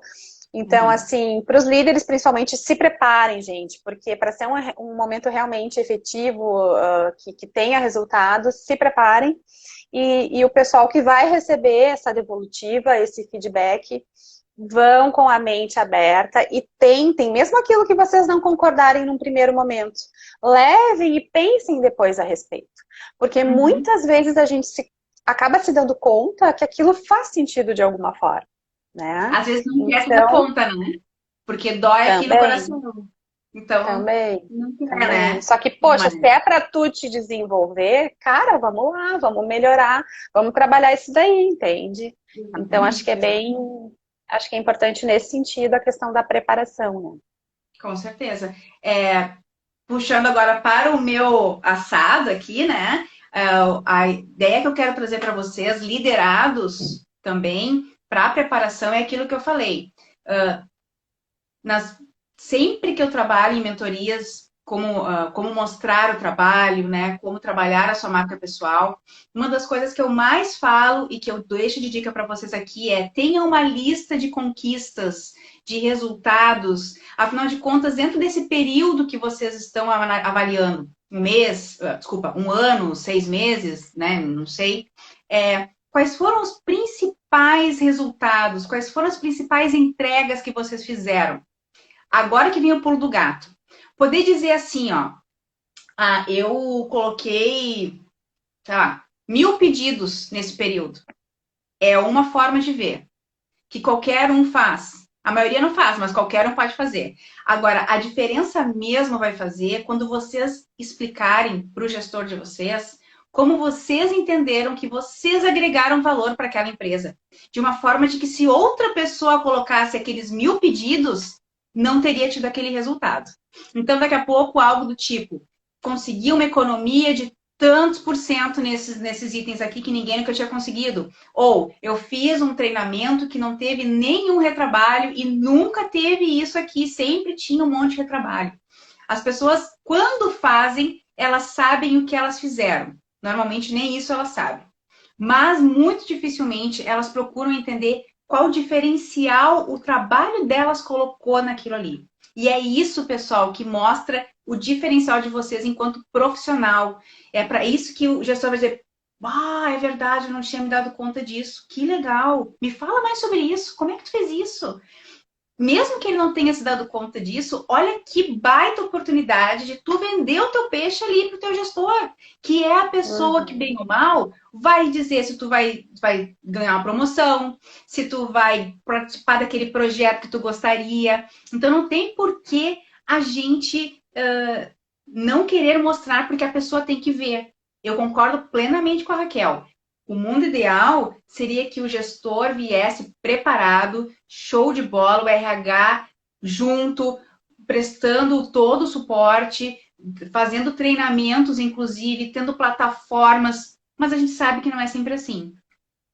Então, uhum. assim, para os líderes, principalmente, se preparem, gente, porque para ser um momento realmente efetivo, que tenha resultados, se preparem. E o pessoal que vai receber essa devolutiva, esse feedback, vão com a mente aberta e tentem, mesmo aquilo que vocês não concordarem num primeiro momento, levem e pensem depois a respeito. Porque Uhum. muitas vezes a gente acaba se dando conta que aquilo faz sentido de alguma forma, né? Às vezes não quer se dar Então, conta, né? Porque dói aqui no também, coração. Então, Também. não quer, Também. né? Só que, poxa, Mas, se é para tu te desenvolver, cara, vamos lá, vamos melhorar, vamos trabalhar isso daí, entende? Então, acho que exatamente, é bem, exatamente. acho que é importante nesse sentido a questão da preparação, né? Com certeza. Puxando agora para o meu assado aqui, né? A ideia que eu quero trazer para vocês, liderados também, para a preparação, é aquilo que eu falei. nas, Sempre que eu trabalho em mentorias, como mostrar o trabalho, né? Como trabalhar a sua marca pessoal, uma das coisas que eu mais falo e que eu deixo de dica para vocês aqui é tenha uma lista de conquistas, de resultados, afinal de contas, dentro desse período que vocês estão avaliando, um mês, desculpa, um ano, 6 meses, né? Não sei. Quais foram os principais resultados? Quais foram as principais entregas que vocês fizeram? Agora que vem o pulo do gato. Poder dizer assim, ó, eu coloquei, sei lá, 1.000 pedidos nesse período. É uma forma de ver, que qualquer um faz. A maioria não faz, mas qualquer um pode fazer. Agora, a diferença mesmo vai fazer quando vocês explicarem para o gestor de vocês como vocês entenderam que vocês agregaram valor para aquela empresa. De uma forma de que se outra pessoa colocasse aqueles 1.000 pedidos, não teria tido aquele resultado. Então, daqui a pouco, algo do tipo, conseguir uma economia de tantos por cento nesses itens aqui que ninguém nunca tinha conseguido. Ou eu fiz um treinamento que não teve nenhum retrabalho e nunca teve isso aqui, sempre tinha um monte de retrabalho. As pessoas, quando fazem, elas sabem o que elas fizeram. Normalmente nem isso elas sabem. Mas muito dificilmente elas procuram entender qual diferencial o trabalho delas colocou naquilo ali. E é isso, pessoal, que mostra o diferencial de vocês enquanto profissional. É para isso que o gestor vai dizer: é verdade, eu não tinha me dado conta disso. Que legal. Me fala mais sobre isso. Como é que tu fez isso? Mesmo que ele não tenha se dado conta disso, olha que baita oportunidade de tu vender o teu peixe ali para o teu gestor, que é a pessoa que, Uhum. bem ou mal, vai dizer se tu vai ganhar uma promoção, se tu vai participar daquele projeto que tu gostaria. Então, não tem por que a gente não querer mostrar, porque a pessoa tem que ver. Eu concordo plenamente com a Raquel. O mundo ideal seria que o gestor viesse preparado, show de bola, o RH junto, prestando todo o suporte, fazendo treinamentos, inclusive, tendo plataformas, mas a gente sabe que não é sempre assim.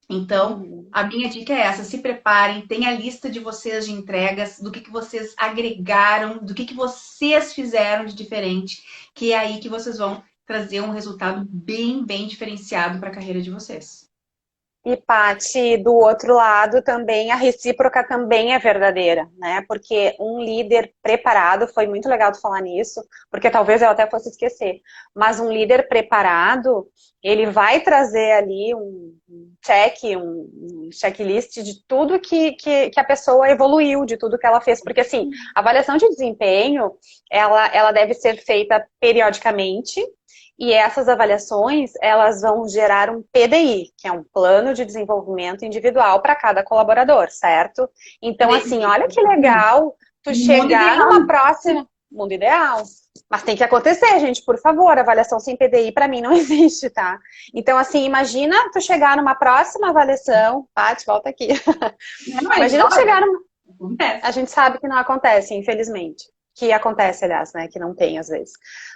Então, Uhum. a minha dica é essa: se preparem, tenha a lista de vocês de entregas, do que vocês agregaram, do que vocês fizeram de diferente, que é aí que vocês vão trazer um resultado bem, bem diferenciado para a carreira de vocês. E, Paty, do outro lado também, a recíproca também é verdadeira, né? Porque um líder preparado, foi muito legal tu falar nisso, porque talvez eu até fosse esquecer, mas um líder preparado, ele vai trazer ali um checklist de tudo que a pessoa evoluiu, de tudo que ela fez. Porque, assim, a avaliação de desempenho, ela deve ser feita periodicamente. E essas avaliações, elas vão gerar um PDI, que é um plano de desenvolvimento individual para cada colaborador, certo? Então, assim, olha que legal tu Mundo chegar ideal. numa próxima... Mundo ideal. Mas tem que acontecer, gente, por favor. Avaliação sem PDI para mim não existe, tá? Então, assim, imagina tu chegar numa próxima avaliação... Paty, volta aqui. Não, é Imagina tu chegar numa... A acontece. gente sabe que não acontece, infelizmente. Que acontece, aliás, né? Que não tem, às vezes.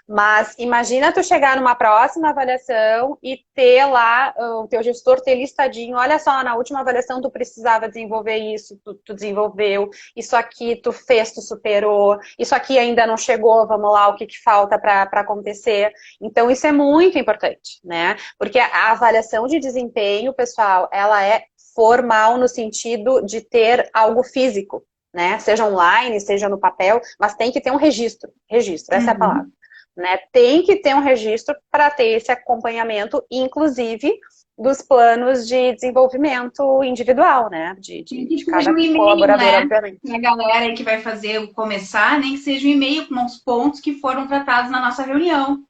Mas imagina tu chegar numa próxima avaliação e ter lá, o teu gestor ter listadinho, olha só, na última avaliação tu precisava desenvolver isso, tu desenvolveu, isso aqui tu fez, tu superou, isso aqui ainda não chegou, vamos lá, o que falta para acontecer. Então isso é muito importante, né? Porque a avaliação de desempenho, pessoal, ela é formal no sentido de ter algo físico, né? Seja online, seja no papel, mas tem que ter um registro. Registro, essa é a palavra. Uhum. Né? Tem que ter um registro para ter esse acompanhamento, inclusive dos planos de desenvolvimento individual, né? Nem De que seja cada um e-mail, colaborador, né? obviamente. Para a galera aí que vai fazer começar, nem que seja um e-mail com os pontos que foram tratados na nossa reunião,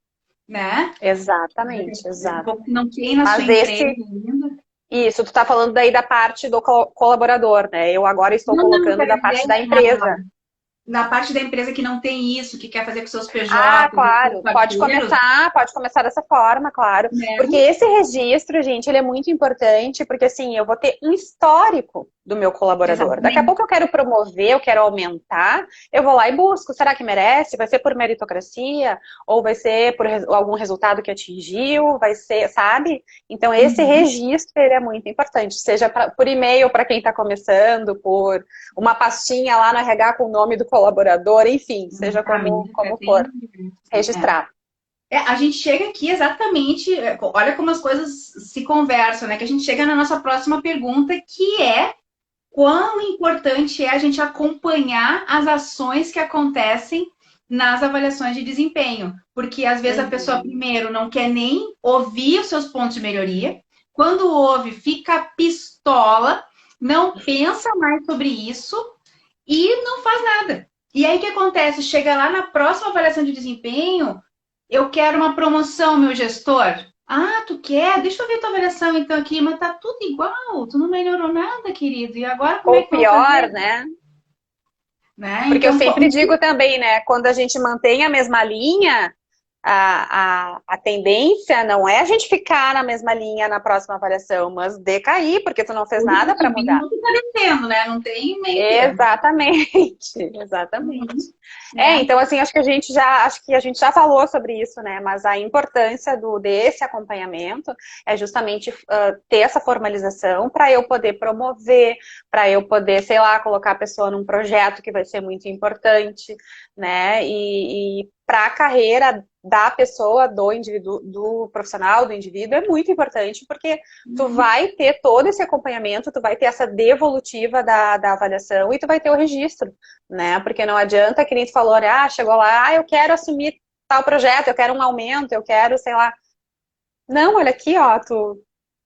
né? Exatamente, Daqui a exato. pouco não tem na sua Mas empresa esse, ainda. isso, tu tá falando daí da parte do colaborador, né? Eu agora estou Não, colocando quero da dizer, parte da empresa. na parte da empresa que não tem isso, que quer fazer com seus Ah, PJs, com seus claro. parceiros, Pode começar dessa forma, claro. né? Porque esse registro, gente, ele é muito importante, porque assim, eu vou ter um histórico do meu colaborador. Daqui a Exatamente. pouco eu quero promover, eu quero aumentar, eu vou lá e busco. Será que merece? Vai ser por meritocracia? Ou vai ser por algum resultado que atingiu? Vai ser, sabe? Então, esse Uhum. registro, ele é muito importante. Seja por e-mail para quem está começando, por uma pastinha lá no RH com o nome do colaborador, enfim, seja Exatamente. como for, registrar. A gente chega aqui exatamente, olha como as coisas se conversam, né? Que a gente chega na nossa próxima pergunta, que é quão importante é a gente acompanhar as ações que acontecem nas avaliações de desempenho. Porque às vezes a pessoa, Uhum. primeiro, não quer nem ouvir os seus pontos de melhoria. Quando ouve, fica pistola, não pensa mais sobre isso e não faz nada. E aí o que acontece? Chega lá na próxima avaliação de desempenho, eu quero uma promoção, meu gestor. Ah, tu quer? Deixa eu ver tua avaliação então aqui, mas tá tudo igual, tu não melhorou nada, querido. E agora como é Ou que eu vou pior, fazer? né? Né? Porque eu Então, sempre digo também, né? Quando a gente mantém a mesma linha, a tendência não é a gente ficar na mesma linha na próxima avaliação, mas decair, porque tu não fez ou tu tá nada para mudar. subindo ou tu tá descendo, né? Não tem meio termo. Exatamente, exatamente. Uhum. É. Então assim, acho que a gente já falou sobre isso, né? Mas a importância desse acompanhamento é justamente ter essa formalização para eu poder promover, para eu poder, sei lá, colocar a pessoa num projeto que vai ser muito importante, né? E para a carreira da pessoa, do indivíduo, do profissional, do indivíduo, é muito importante, porque tu Uhum. vai ter todo esse acompanhamento, tu vai ter essa devolutiva da avaliação e tu vai ter o registro, né? Porque não adianta que nem tu falou, né? Chegou lá, eu quero assumir tal projeto, eu quero um aumento, eu quero, sei lá. Não, olha aqui, ó,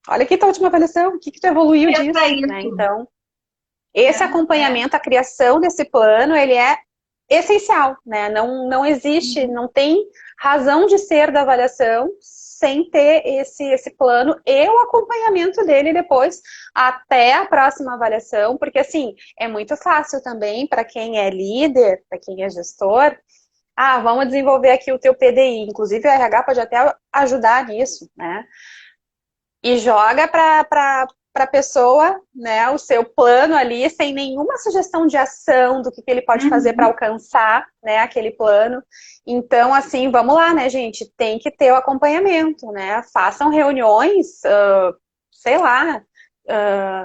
olha aqui tua última avaliação, o que que tu evoluiu Pensa disso, né? isso. Então, esse É. acompanhamento, a criação desse plano, ele é essencial, né? Não existe, Uhum. não tem razão de ser da avaliação sem ter esse plano e o acompanhamento dele depois até a próxima avaliação, porque assim, é muito fácil também para quem é líder, para quem é gestor, vamos desenvolver aqui o teu PDI, inclusive o RH pode até ajudar nisso, né? E joga para a pessoa, né, o seu plano ali, sem nenhuma sugestão de ação do que ele pode fazer para Uhum. alcançar, né, aquele plano. Então, assim, vamos lá, né, gente? Tem que ter o acompanhamento, né? Façam reuniões, sei lá,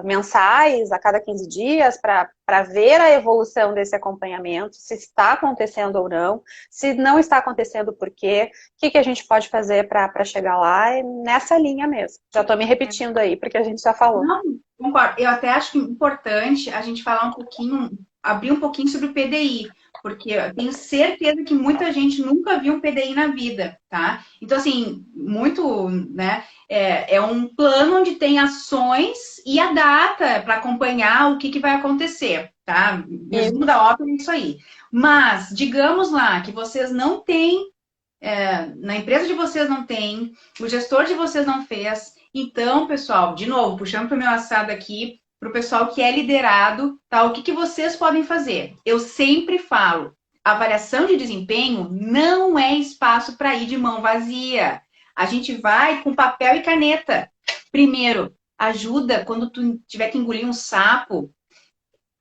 mensais, a cada 15 dias, para ver a evolução desse acompanhamento, se está acontecendo ou não, se não está acontecendo, por quê, o que a gente pode fazer para chegar lá, é nessa linha mesmo. Já estou me repetindo aí, porque a gente já falou. Não, concordo. Eu até acho que é importante a gente falar um pouquinho, abrir um pouquinho sobre o PDI, porque eu tenho certeza que muita gente nunca viu um PDI na vida, tá? Então, assim, muito, né? É um plano onde tem ações e a data para acompanhar o que vai acontecer, tá? Resumo Isso. da ópera é isso aí. Mas, digamos lá que vocês não têm, na empresa de vocês não tem, o gestor de vocês não fez. Então, pessoal, de novo, puxando para o meu assado aqui, para o pessoal que é liderado, tá? O que vocês podem fazer? Eu sempre falo, avaliação de desempenho não é espaço para ir de mão vazia. A gente vai com papel e caneta. Primeiro, ajuda quando tu tiver que engolir um sapo,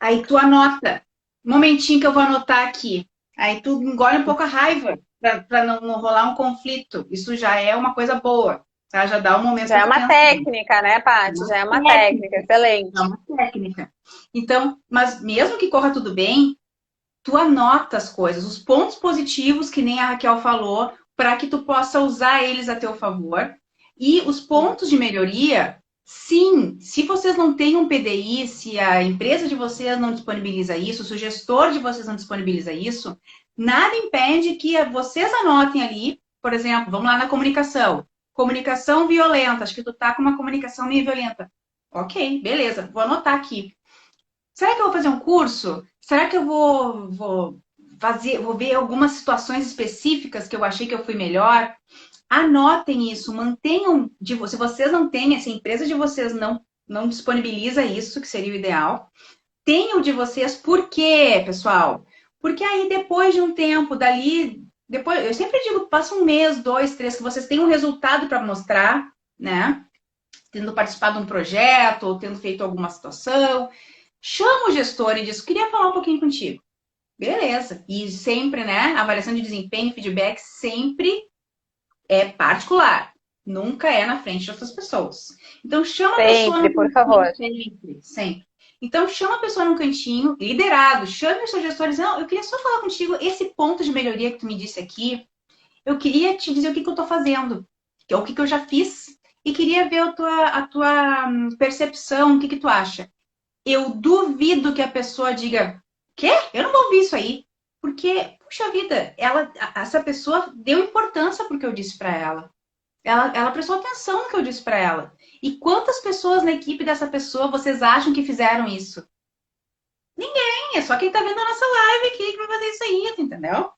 aí tu anota. Um momentinho que eu vou anotar aqui. Aí tu engole um pouco a raiva para não rolar um conflito. Isso já é uma coisa boa, tá? Já dá um momento Já para é tu uma pensar. técnica, né, Paty? Já é uma técnica, É excelente. uma técnica. Então, mas mesmo que corra tudo bem, tu anota as coisas, os pontos positivos, que nem a Raquel falou, para que tu possa usar eles a teu favor. E os pontos de melhoria, sim, se vocês não têm um PDI, se a empresa de vocês não disponibiliza isso, se o gestor de vocês não disponibiliza isso, nada impede que vocês anotem ali, por exemplo, vamos lá na comunicação. Comunicação violenta, acho que tu tá com uma comunicação meio violenta. Ok, beleza, vou anotar aqui. Será que eu vou fazer um curso? Será que eu vou ver algumas situações específicas que eu achei que eu fui melhor? Anotem isso, mantenham se vocês não têm, se a empresa de vocês não disponibiliza isso, que seria o ideal, tenham de vocês, por quê, pessoal? Porque aí depois de um tempo, dali, depois, eu sempre digo, passa um mês, 2, 3, que vocês têm um resultado para mostrar, né? Tendo participado de um projeto ou tendo feito alguma situação, chama o gestor e diz, queria falar um pouquinho contigo. Beleza. E sempre, né? Avaliação de desempenho, feedback sempre é particular. Nunca é na frente de outras pessoas. Então chama a pessoa Sempre, no por favor. cantinho, sempre, sempre. Então chama a pessoa no cantinho, liderado, chame os seus gestores. Não, eu queria só falar contigo, esse ponto de melhoria que tu me disse aqui, eu queria te dizer o que eu estou fazendo, o que eu já fiz, e queria ver a tua percepção, o que tu acha. Eu duvido que a pessoa diga, quê? Eu não vou ouvir isso aí. Porque, puxa vida, essa pessoa deu importância pro que eu disse para ela. Ela prestou atenção no que eu disse para ela. E quantas pessoas na equipe dessa pessoa vocês acham que fizeram isso? Ninguém, é só quem tá vendo a nossa live aqui que vai fazer isso aí, entendeu?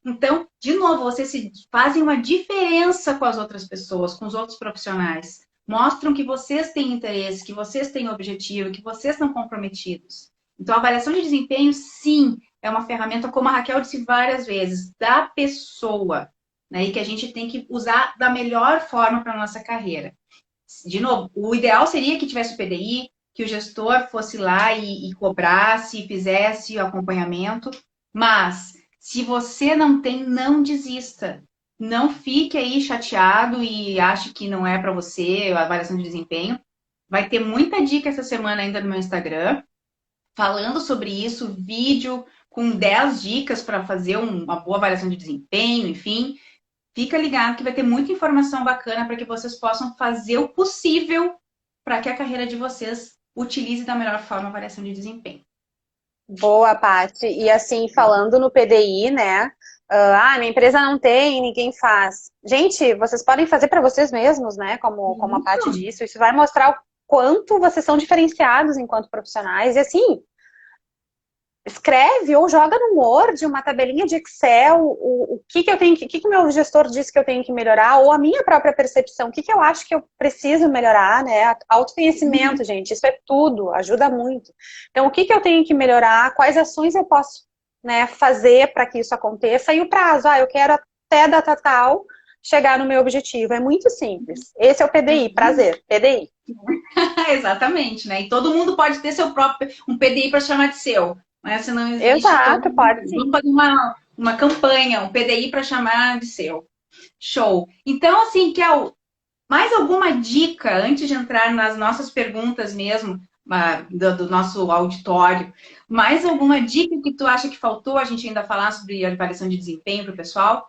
Então, de novo, vocês fazem uma diferença com as outras pessoas, com os outros profissionais. Mostram que vocês têm interesse, que vocês têm objetivo, que vocês estão comprometidos. Então, a avaliação de desempenho, sim, é uma ferramenta, como a Raquel disse várias vezes, da pessoa, né? E que a gente tem que usar da melhor forma para a nossa carreira. De novo, o ideal seria que tivesse o PDI, que o gestor fosse lá e cobrasse, fizesse o acompanhamento, mas se você não tem, não desista. Não fique aí chateado e ache que não é para você a avaliação de desempenho. Vai ter muita dica essa semana ainda no meu Instagram, falando sobre isso, vídeo com 10 dicas para fazer uma boa avaliação de desempenho, enfim. Fica ligado que vai ter muita informação bacana para que vocês possam fazer o possível para que a carreira de vocês utilize da melhor forma a avaliação de desempenho. Boa, Paty. E assim, falando no PDI, né? Minha empresa não tem, ninguém faz. Gente, vocês podem fazer para vocês mesmos, né? Como a Paty disse. Isso vai mostrar o quanto vocês são diferenciados enquanto profissionais. E assim, escreve ou joga no Word uma tabelinha de Excel, o que que eu tenho que meu gestor disse que eu tenho que melhorar, ou a minha própria percepção, o que que eu acho que eu preciso melhorar, né? Autoconhecimento, gente, isso é tudo, ajuda muito. Então, o que que eu tenho que melhorar, quais ações eu posso, né, fazer para que isso aconteça, e o prazo, eu quero até data tal chegar no meu objetivo. É muito simples. Esse é o PDI, prazer, PDI. Exatamente, né? E todo mundo pode ter seu próprio um PDI para chamar de seu. Mas se não existe, Exato, pode sim. vamos fazer uma campanha, um PDI para chamar de seu. Show. Então, assim, Kel, mais alguma dica antes de entrar nas nossas perguntas mesmo, do nosso auditório? Mais alguma dica que tu acha que faltou a gente ainda falar sobre a avaliação de desempenho para o pessoal?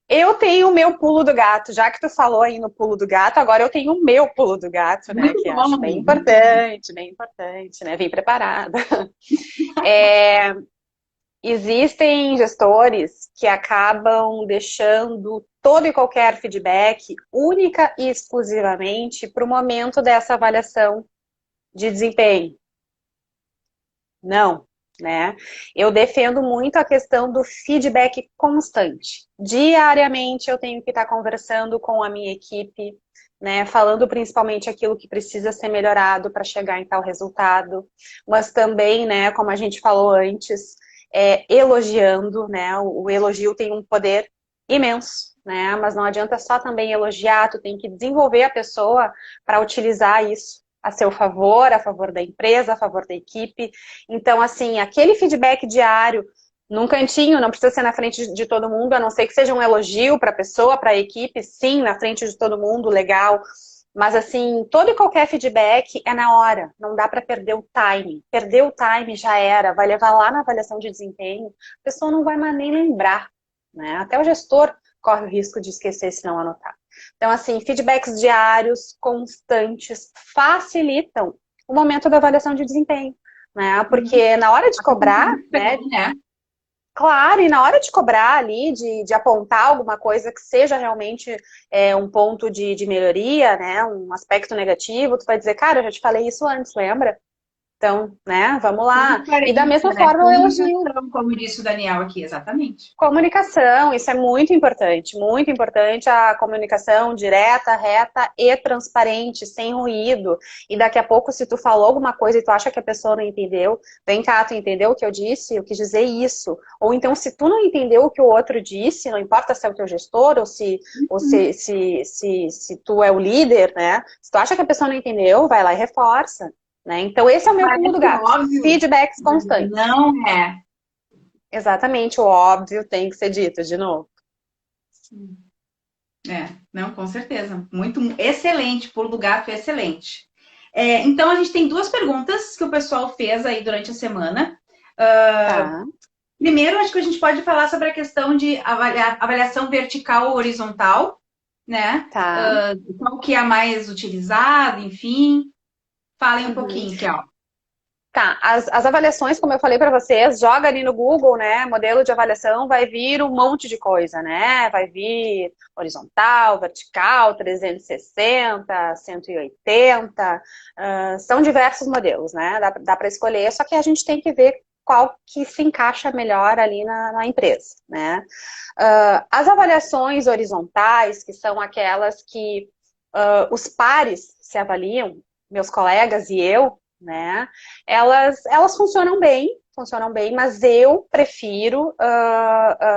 Eu tenho o meu pulo do gato, já que tu falou aí no pulo do gato, agora eu tenho o meu pulo do gato, né? Muito Que bom. acho bem importante, né? Vim preparada. Existem gestores que acabam deixando todo e qualquer feedback única e exclusivamente para o momento dessa avaliação de desempenho. Não, né? Eu defendo muito a questão do feedback constante. Diariamente eu tenho que estar conversando com a minha equipe, né? Falando principalmente aquilo que precisa ser melhorado para chegar em tal resultado, mas também, né, como a gente falou antes, elogiando, né? O elogio tem um poder imenso, né? Mas não adianta só também elogiar, tu tem que desenvolver a pessoa para utilizar isso a seu favor, a favor da empresa, a favor da equipe. Então, assim, aquele feedback diário, num cantinho, não precisa ser na frente de todo mundo, a não ser que seja um elogio para a pessoa, para a equipe, sim, na frente de todo mundo, legal. Mas, assim, todo e qualquer feedback é na hora, não dá para perder o time. Perder o time já era, vai levar lá na avaliação de desempenho, a pessoa não vai mais nem lembrar, né? Até o gestor corre o risco de esquecer se não anotar. Então, assim, feedbacks diários, constantes, facilitam o momento da avaliação de desempenho, né? Porque na hora de cobrar, né? Claro, e na hora de cobrar ali, de apontar alguma coisa que seja realmente um ponto de melhoria, né? Um aspecto negativo, tu vai dizer, cara, eu já te falei isso antes, lembra? Então, né, vamos lá. E da mesma Transparência, né? forma, o elogio. Comunicação, como disse o Daniel aqui, exatamente. Comunicação, isso é muito importante a comunicação direta, reta e transparente, sem ruído. E daqui a pouco, se tu falou alguma coisa e tu acha que a pessoa não entendeu, vem cá, tu entendeu o que eu disse? Eu quis dizer isso. Ou então, se tu não entendeu o que o outro disse, não importa se é o teu gestor ou se tu é o líder, né? Se tu acha que a pessoa não entendeu, vai lá e reforça. Né? Então, esse é o meu pulo do Parece gato. óbvio, Feedbacks mas constantes. não é. Exatamente, o óbvio tem que ser dito de novo. Não, com certeza. Muito excelente, pulo do gato, excelente. Então, a gente tem duas perguntas que o pessoal fez aí durante a semana. Tá. Primeiro, acho que a gente pode falar sobre a questão de avaliação vertical ou horizontal, né? Tá. Qual que é a mais utilizada, enfim. Falem um Uhum. pouquinho aqui, ó. Tá, as avaliações, como eu falei para vocês, joga ali no Google, né? Modelo de avaliação, vai vir um monte de coisa, né? Vai vir horizontal, vertical, 360, 180, são diversos modelos, né? Dá para escolher, só que a gente tem que ver qual que se encaixa melhor ali na empresa, né? As avaliações horizontais, que são aquelas que os pares se avaliam, meus colegas e eu, né? Elas funcionam bem, mas eu prefiro,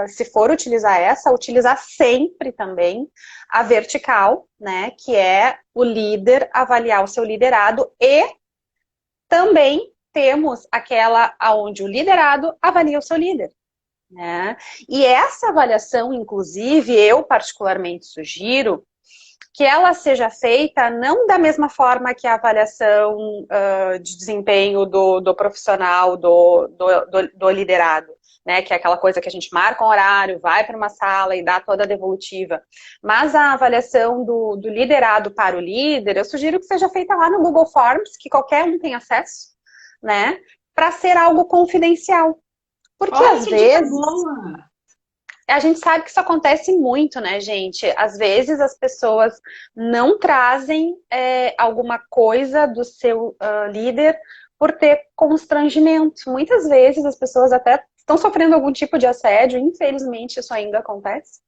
se for utilizar sempre também a vertical, né? Que é o líder avaliar o seu liderado e também temos aquela onde o liderado avalia o seu líder. Né? E essa avaliação, inclusive, eu particularmente sugiro que ela seja feita não da mesma forma que a avaliação de desempenho do profissional, do liderado, né? Que é aquela coisa que a gente marca um horário, vai para uma sala e dá toda a devolutiva. Mas a avaliação do liderado para o líder, eu sugiro que seja feita lá no Google Forms, que qualquer um tem acesso, né? Para ser algo confidencial. Porque Olha às que dica vezes boa! a gente sabe que isso acontece muito, né, gente? Às vezes as pessoas não trazem alguma coisa do seu líder por ter constrangimento. Muitas vezes as pessoas até estão sofrendo algum tipo de assédio, infelizmente isso ainda acontece.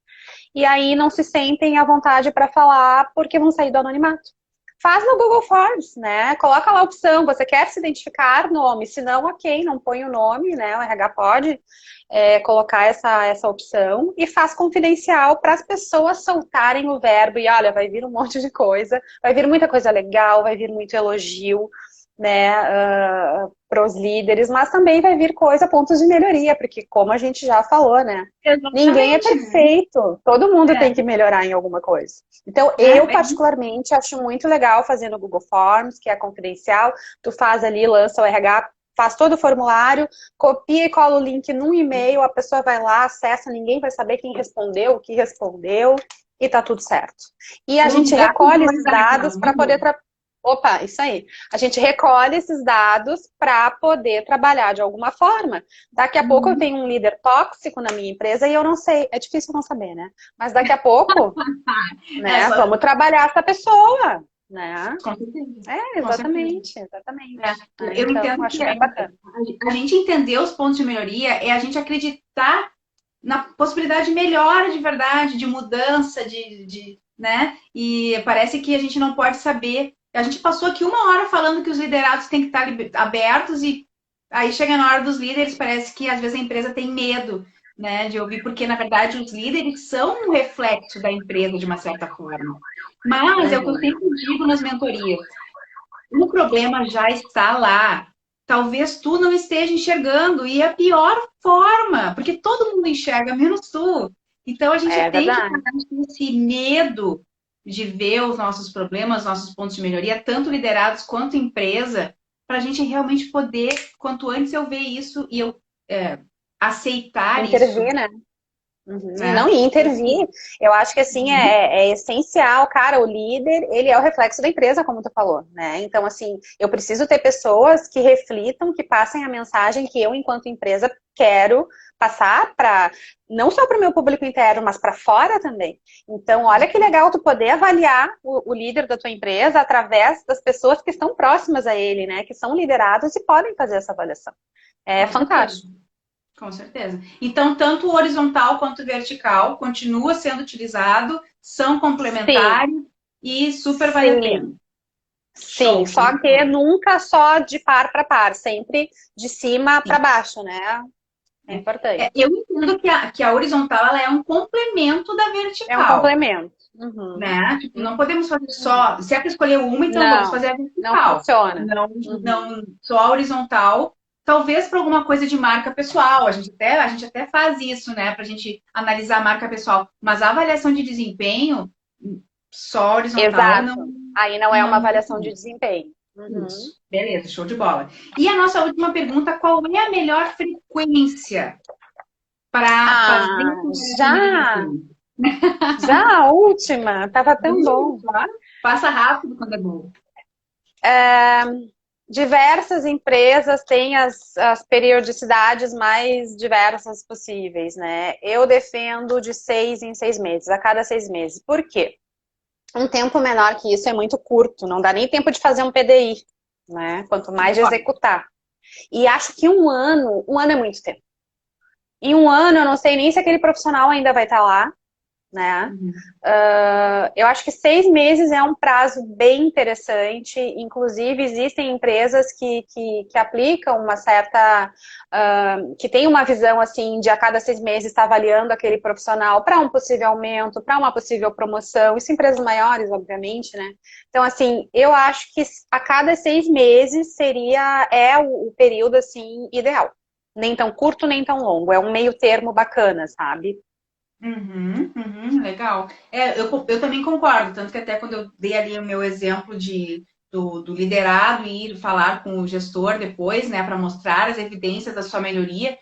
E aí não se sentem à vontade para falar porque vão sair do anonimato. Faz no Google Forms, né? Coloca lá a opção, você quer se identificar nome, se não, ok, não põe o nome, né? O RH pode colocar essa opção e faz confidencial para as pessoas soltarem o verbo e olha, vai vir um monte de coisa, vai vir muita coisa legal, vai vir muito elogio, né, para os líderes, mas também vai vir coisa, pontos de melhoria, porque como a gente já falou, né, ninguém é Exatamente. perfeito, todo mundo É, tem que melhorar em alguma coisa. Então, né? eu particularmente acho muito legal fazer no Google Forms, que é confidencial, tu faz ali, lança o RH, faz todo o formulário, copia e cola o link num e-mail, a pessoa vai lá, acessa, ninguém vai saber quem respondeu, o que respondeu, e tá tudo certo. E a Pulo do gente gato e recolhe vou esses risada, então. dados para Muito bom. poder Opa, isso aí. A gente recolhe esses dados para poder trabalhar de alguma forma. Daqui a pouco eu tenho um líder tóxico na minha empresa e eu não sei, é difícil não saber, né? Mas daqui a pouco, né, Só, vamos trabalhar essa pessoa, né? com certeza. É, Com certeza. exatamente, exatamente. É, Né? eu Então, entendo que acho bem bacana. a gente entender os pontos de melhoria é a gente acreditar na possibilidade de melhora de verdade, de mudança, né? E parece que a gente não pode saber. A gente passou aqui uma hora falando que os liderados têm que estar abertos e aí chega na hora dos líderes, parece que às vezes a empresa tem medo, né, de ouvir, porque na verdade os líderes são um reflexo da empresa de uma certa forma. Mas é o que eu Uhum. sempre digo nas mentorias. O problema já está lá. Talvez tu não esteja enxergando e é a pior forma, porque todo mundo enxerga, menos tu. Então a gente É tem que verdade. parar com esse medo de ver os nossos problemas, nossos pontos de melhoria, tanto liderados quanto empresa, para a gente realmente poder, quanto antes eu ver isso e eu aceitar isso, Intervir, né? E não intervir. Eu acho que assim é essencial, cara. O líder, ele é o reflexo da empresa, como tu falou, né? Então, assim, eu preciso ter pessoas que reflitam, que passem a mensagem que eu, enquanto empresa, quero passar para não só para o meu público interno, mas para fora também. Então, olha que legal tu poder avaliar o líder da tua empresa através das pessoas que estão próximas a ele, né? Que são liderados e podem fazer essa avaliação. É Com certeza. fantástico. Com certeza. Então, tanto o horizontal quanto o vertical continua sendo utilizado, são Sim, complementares e super vale a pena. sim. Sim, Show, show só de que bola. nunca só de par para par, sempre de cima para Sim. baixo, né? É importante. Eu entendo que a horizontal ela é um complemento da É um vertical, complemento. Uhum. né? Tipo, não podemos fazer Uhum. só. Se é para escolher uma, então vamos Não, fazer a não vertical. funciona. Não, Uhum. não só a horizontal. Talvez para alguma coisa de marca pessoal. A gente até faz isso, né? Para a gente analisar a marca pessoal. Mas a avaliação de desempenho, só horizontal, Exato. Aí não é uma não. avaliação de desempenho. Uhum. Isso. Beleza, show de bola. E a nossa última pergunta: qual é a melhor frequência para fazer Ah, essa avaliação de já, desempenho? já a última, tava tão bom. Claro. Passa rápido quando é bom. É, diversas empresas têm as periodicidades mais diversas possíveis, né? Eu defendo de 6 em 6 meses, a cada 6 meses. Por quê? Um tempo menor que isso é muito curto, não dá nem tempo de fazer um PDI, né? Quanto mais de Concordo. executar. E acho que um ano é muito tempo. Em um ano, eu não sei nem se aquele profissional ainda vai estar lá, né? Uhum. Eu acho que 6 meses é um prazo bem interessante. Inclusive, existem empresas que aplicam uma certa. Que tem uma visão assim de a cada 6 meses estar avaliando aquele profissional para um possível aumento, para uma possível promoção. Isso em empresas maiores, obviamente, né? Então, assim, eu acho que a cada 6 meses o período assim ideal. Nem tão curto, nem tão longo. É um meio termo bacana, sabe? Legal. Eu também concordo, tanto que até quando eu dei ali o meu exemplo do liderado e ir falar com o gestor depois, né, para mostrar as evidências da sua melhoria,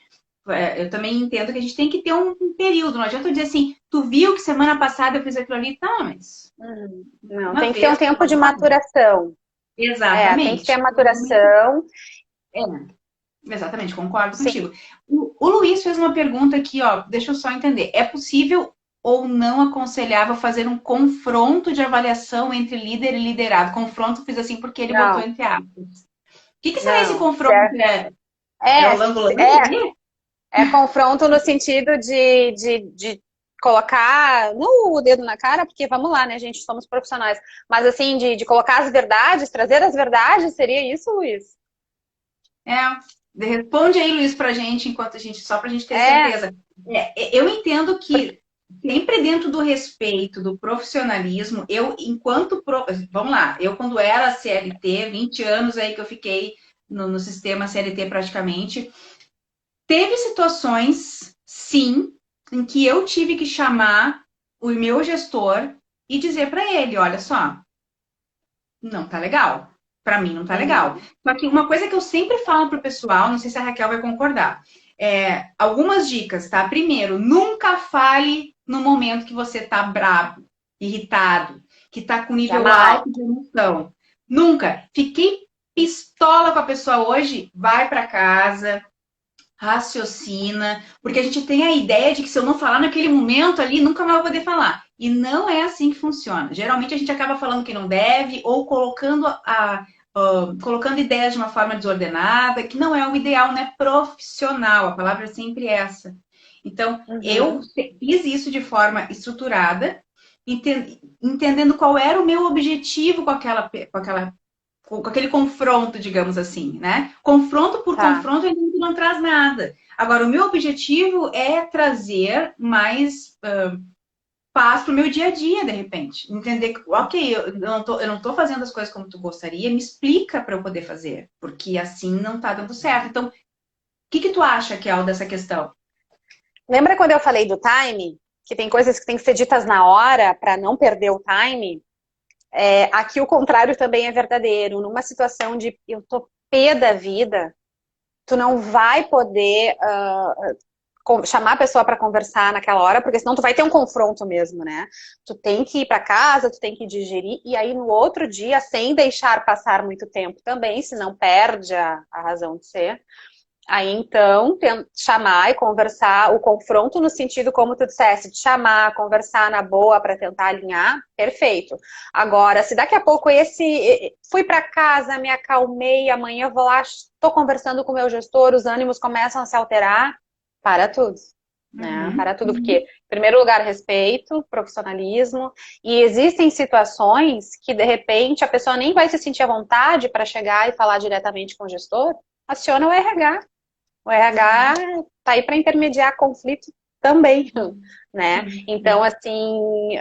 eu também entendo que a gente tem que ter um período. Não adianta eu dizer assim, tu viu que semana passada eu fiz aquilo ali, tá, mas Não, uma tem que ter um vez, tempo de não. maturação. É, tem que ter a Exatamente. maturação. É, exatamente, concordo Sim. contigo. O Luiz fez uma pergunta aqui, ó. Deixa eu só entender. É possível ou não aconselhável fazer um confronto de avaliação entre líder e liderado? Confronto fiz assim porque ele botou Não, entre aspas. O que será esse não. confronto? É o É, lambo-lambo é, ali? é confronto no sentido de colocar, não o dedo na cara, porque vamos lá, né, gente, somos profissionais, mas assim, de colocar as verdades, trazer as verdades, seria isso, Luiz? É. Responde aí, Luiz, pra gente, enquanto a gente, só pra gente ter É, certeza. Eu entendo porque, que sempre dentro do respeito, do profissionalismo, vamos lá, eu quando era CLT, 20 anos aí que eu fiquei no sistema CLT praticamente, teve situações, sim, em que eu tive que chamar o meu gestor e dizer para ele, olha só, não tá legal. Para mim não tá legal. uhum, Só que uma coisa que eu sempre falo pro pessoal, não sei se a Raquel vai concordar, algumas dicas, tá? Primeiro, nunca fale no momento que você tá bravo, irritado, que tá com nível jamais. alto de emoção. Nunca. Fiquei pistola com a pessoa hoje, vai para casa, raciocina, porque a gente tem a ideia de que se eu não falar naquele momento ali, nunca mais vou poder falar. E não é assim que funciona. Geralmente a gente acaba falando que não deve ou colocando ideias de uma forma desordenada, que não é o ideal, não é profissional. A palavra é sempre essa. Então, eu Uhum, fiz isso de forma estruturada, entendendo qual era o meu objetivo com aquele confronto, digamos assim, né? Confronto por tá. confronto, ele não traz nada. Agora, o meu objetivo é trazer mais paz para o meu dia a dia, de repente. Entender que, ok, eu não tô fazendo as coisas como tu gostaria, me explica para eu poder fazer, porque assim não tá dando certo. Então, o que tu acha, Kel, dessa questão? Lembra quando eu falei do time? Que tem coisas que tem que ser ditas na hora para não perder o time? Aqui o contrário também é verdadeiro. Numa situação de eu tô pé da vida, tu não vai poder chamar a pessoa para conversar naquela hora, porque senão tu vai ter um confronto mesmo, né? Tu tem que ir para casa, tu tem que digerir, e aí no outro dia, sem deixar passar muito tempo também, senão perde a razão de ser. Aí então, chamar e conversar, o confronto no sentido, como tu disseste, de chamar, conversar na boa para tentar alinhar, perfeito. Agora, se daqui a pouco fui para casa, me acalmei, amanhã eu vou lá, estou conversando com o meu gestor, os ânimos começam a se alterar, para tudo. Né? Para tudo, porque, em primeiro lugar, respeito, profissionalismo, e existem situações que, de repente, a pessoa nem vai se sentir à vontade para chegar e falar diretamente com o gestor, aciona o RH. O RH está aí para intermediar conflito também, né? Então, assim,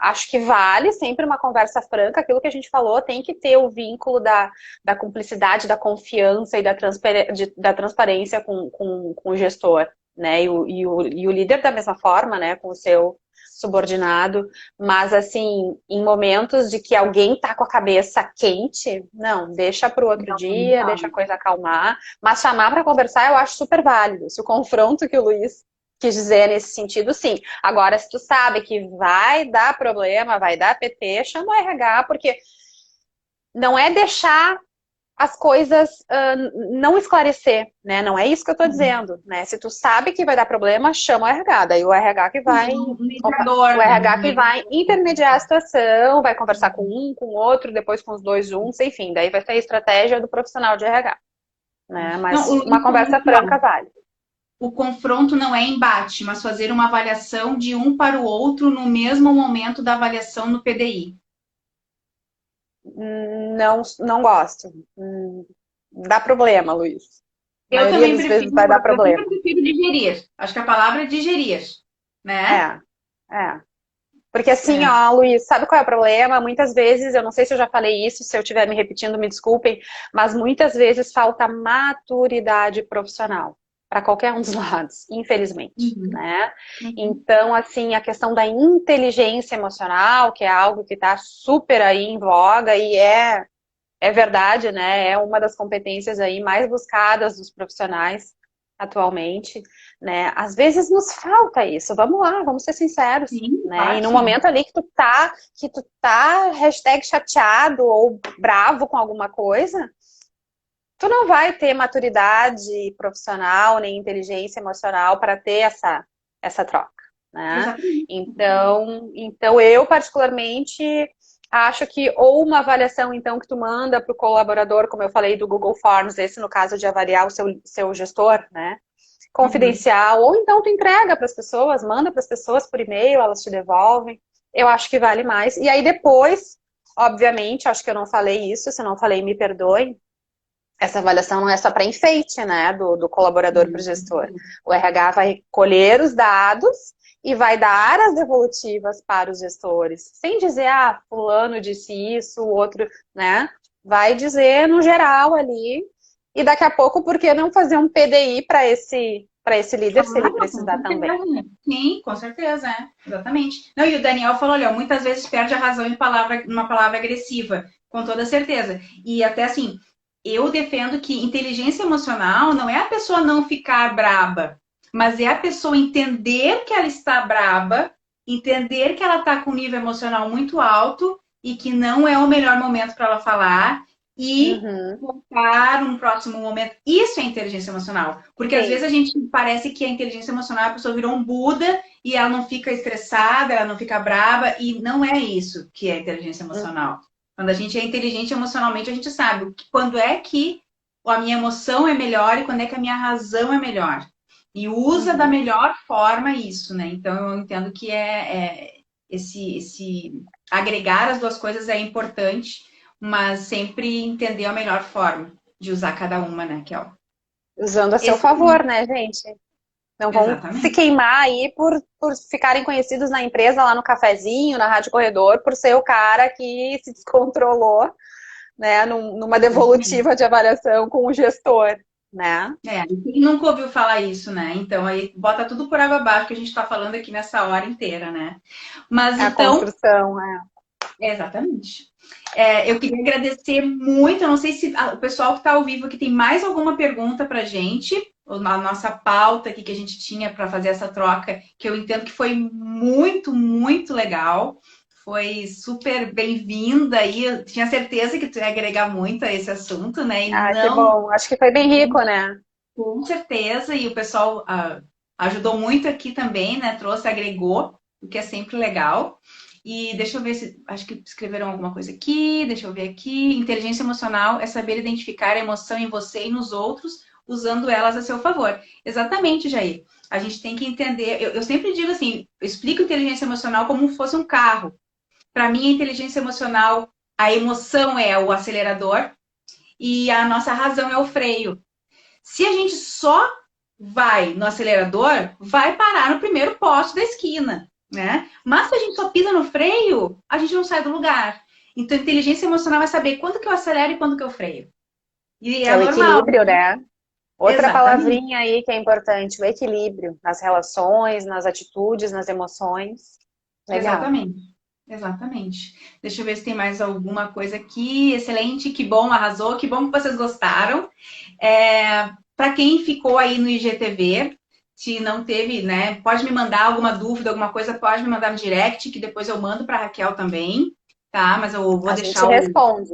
acho que vale sempre uma conversa franca, aquilo que a gente falou, tem que ter o vínculo da cumplicidade, da confiança e da transparência com o gestor, né? E o líder da mesma forma, né? Com o seu subordinado, mas assim, em momentos de que alguém tá com a cabeça quente, não, deixa para o outro dia, deixa a coisa acalmar, mas chamar para conversar eu acho super válido. Se o confronto que o Luiz quis dizer nesse sentido, sim. Agora, se tu sabe que vai dar problema, vai dar PT, chama o RH, porque não é deixar as coisas não esclarecer, né? Não é isso que eu tô dizendo, né? Se tu sabe que vai dar problema, chama o RH, daí o RH que vai, mediador, o RH que vai intermediar a situação, vai conversar com um, com o outro, depois com os dois juntos, enfim, daí vai ser a estratégia do profissional de RH, né? Mas não, uma conversa franca vale. O confronto não é embate, mas fazer uma avaliação de um para o outro no mesmo momento da avaliação no PDI. Não gosto. Dá problema, Luiz. Eu também prefiro, vai dar problema. Eu prefiro digerir. Acho que a palavra é digerir, né? É. Porque assim, ó, Luiz, sabe qual é o problema? Muitas vezes, eu não sei se eu já falei isso, se eu estiver me repetindo, me desculpem, mas muitas vezes falta maturidade profissional para qualquer um dos lados, infelizmente, né? Então, assim, a questão da inteligência emocional, que é algo que está super aí em voga e é verdade, né? É uma das competências aí mais buscadas dos profissionais atualmente, né? Às vezes nos falta isso. Vamos lá, vamos ser sinceros, né? Claro, e no momento ali que tu tá hashtag chateado ou bravo com alguma coisa, tu não vai ter maturidade profissional nem inteligência emocional para ter essa troca, né? Então eu particularmente acho que ou uma avaliação, então, que tu manda para o colaborador, como eu falei, do Google Forms, esse no caso de avaliar o seu gestor, né? Confidencial, ou então tu entrega para as pessoas, manda para as pessoas por e-mail, elas te devolvem. Eu acho que vale mais. E aí depois, obviamente, acho que eu não falei isso, se não falei, me perdoe. Essa avaliação não é só para enfeite, né, do colaborador para o gestor. O RH vai colher os dados e vai dar as devolutivas para os gestores. Sem dizer, fulano disse isso, o outro, né? Vai dizer no geral ali. E daqui a pouco, por que não fazer um PDI para esse líder, se ele precisar também? Sim, com certeza, exatamente. Não, e o Daniel falou, olha, muitas vezes perde a razão em uma palavra agressiva, com toda certeza. E até assim, eu defendo que inteligência emocional não é a pessoa não ficar braba, mas é a pessoa entender que ela está braba, entender que ela está com um nível emocional muito alto e que não é o melhor momento para ela falar e voltar num próximo momento. Isso é inteligência emocional. Porque às vezes a gente parece que a inteligência emocional, a pessoa virou um Buda e ela não fica estressada, ela não fica braba, e não é isso que é inteligência emocional. Quando a gente é inteligente emocionalmente, a gente sabe quando é que a minha emoção é melhor e quando é que a minha razão é melhor. E usa da melhor forma isso, né? Então eu entendo que esse agregar as duas coisas é importante, mas sempre entender a melhor forma de usar cada uma, né, Kel? Usando a seu favor, né, gente? Não vão se queimar aí por ficarem conhecidos na empresa, lá no cafezinho, na Rádio Corredor, por ser o cara que se descontrolou, né, numa devolutiva de avaliação com o gestor, né? E nunca ouviu falar isso, né? Então aí bota tudo por água abaixo que a gente está falando aqui nessa hora inteira, né? Mas então... A construção, Exatamente. Eu queria agradecer muito, eu não sei se o pessoal que está ao vivo aqui tem mais alguma pergunta para a gente. a nossa pauta aqui que a gente tinha para fazer essa troca, que eu entendo que foi muito, muito legal. Foi super bem-vinda aí. Eu tinha certeza que tu ia agregar muito a esse assunto, né? E Ah, que não, bom. Acho que foi bem rico, né? com certeza, e o pessoal ajudou muito aqui também, né? Trouxe, agregou, o que é sempre legal. E deixa eu ver se. Acho que escreveram alguma coisa aqui, deixa eu ver aqui. Inteligência emocional é saber identificar a emoção em você e nos outros, usando elas a seu favor. Exatamente, Jair. A gente tem que entender. Eu sempre digo assim: eu explico inteligência emocional como se fosse um carro. Para mim, a inteligência emocional, a emoção é o acelerador e a nossa razão é o freio. Se a gente só vai no acelerador, vai parar no primeiro poste da esquina, né? Mas se a gente só pisa no freio, a gente não sai do lugar. Então, a inteligência emocional vai saber quando que eu acelero e quando que eu freio. E é É o normal. equilíbrio, né? Outra Exatamente. palavrinha aí que é importante, o equilíbrio nas relações, nas atitudes, nas emoções. Legal. Exatamente. Exatamente. Deixa eu ver se tem mais alguma coisa aqui. Excelente, que bom, arrasou, que bom que vocês gostaram. Para quem ficou aí no IGTV, se não teve, né, pode me mandar alguma dúvida, alguma coisa, pode me mandar no direct, que depois eu mando para a Raquel também, tá? Mas eu vou A gente deixar o. responde.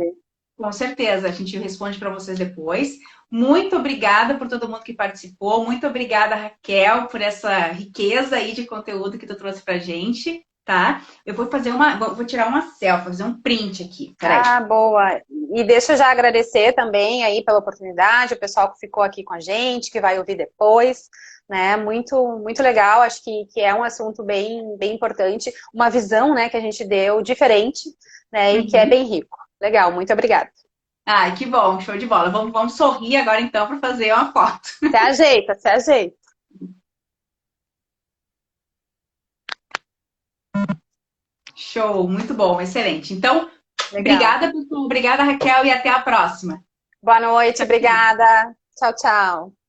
Com certeza, a gente responde para vocês depois. Muito obrigada por todo mundo que participou. Muito obrigada, Raquel, por essa riqueza aí de conteúdo que tu trouxe pra gente, tá? Eu vou fazer vou tirar uma selfie, fazer um print aqui. Peraí. Ah, boa. E deixa eu já agradecer também aí pela oportunidade, o pessoal que ficou aqui com a gente, que vai ouvir depois, né? Muito, muito legal. Acho que é um assunto bem, bem importante, uma visão, né, que a gente deu diferente, né, e que é Uhum. bem rico. Legal, muito obrigada. Ai, que bom, show de bola. Vamos sorrir agora então para fazer uma foto. Se ajeita, se ajeita. Show, muito bom, excelente. Então, Legal. obrigada, pessoal. Obrigada, Raquel, e até a próxima. Boa noite, Tchau, tchau. obrigada. Tchau, tchau.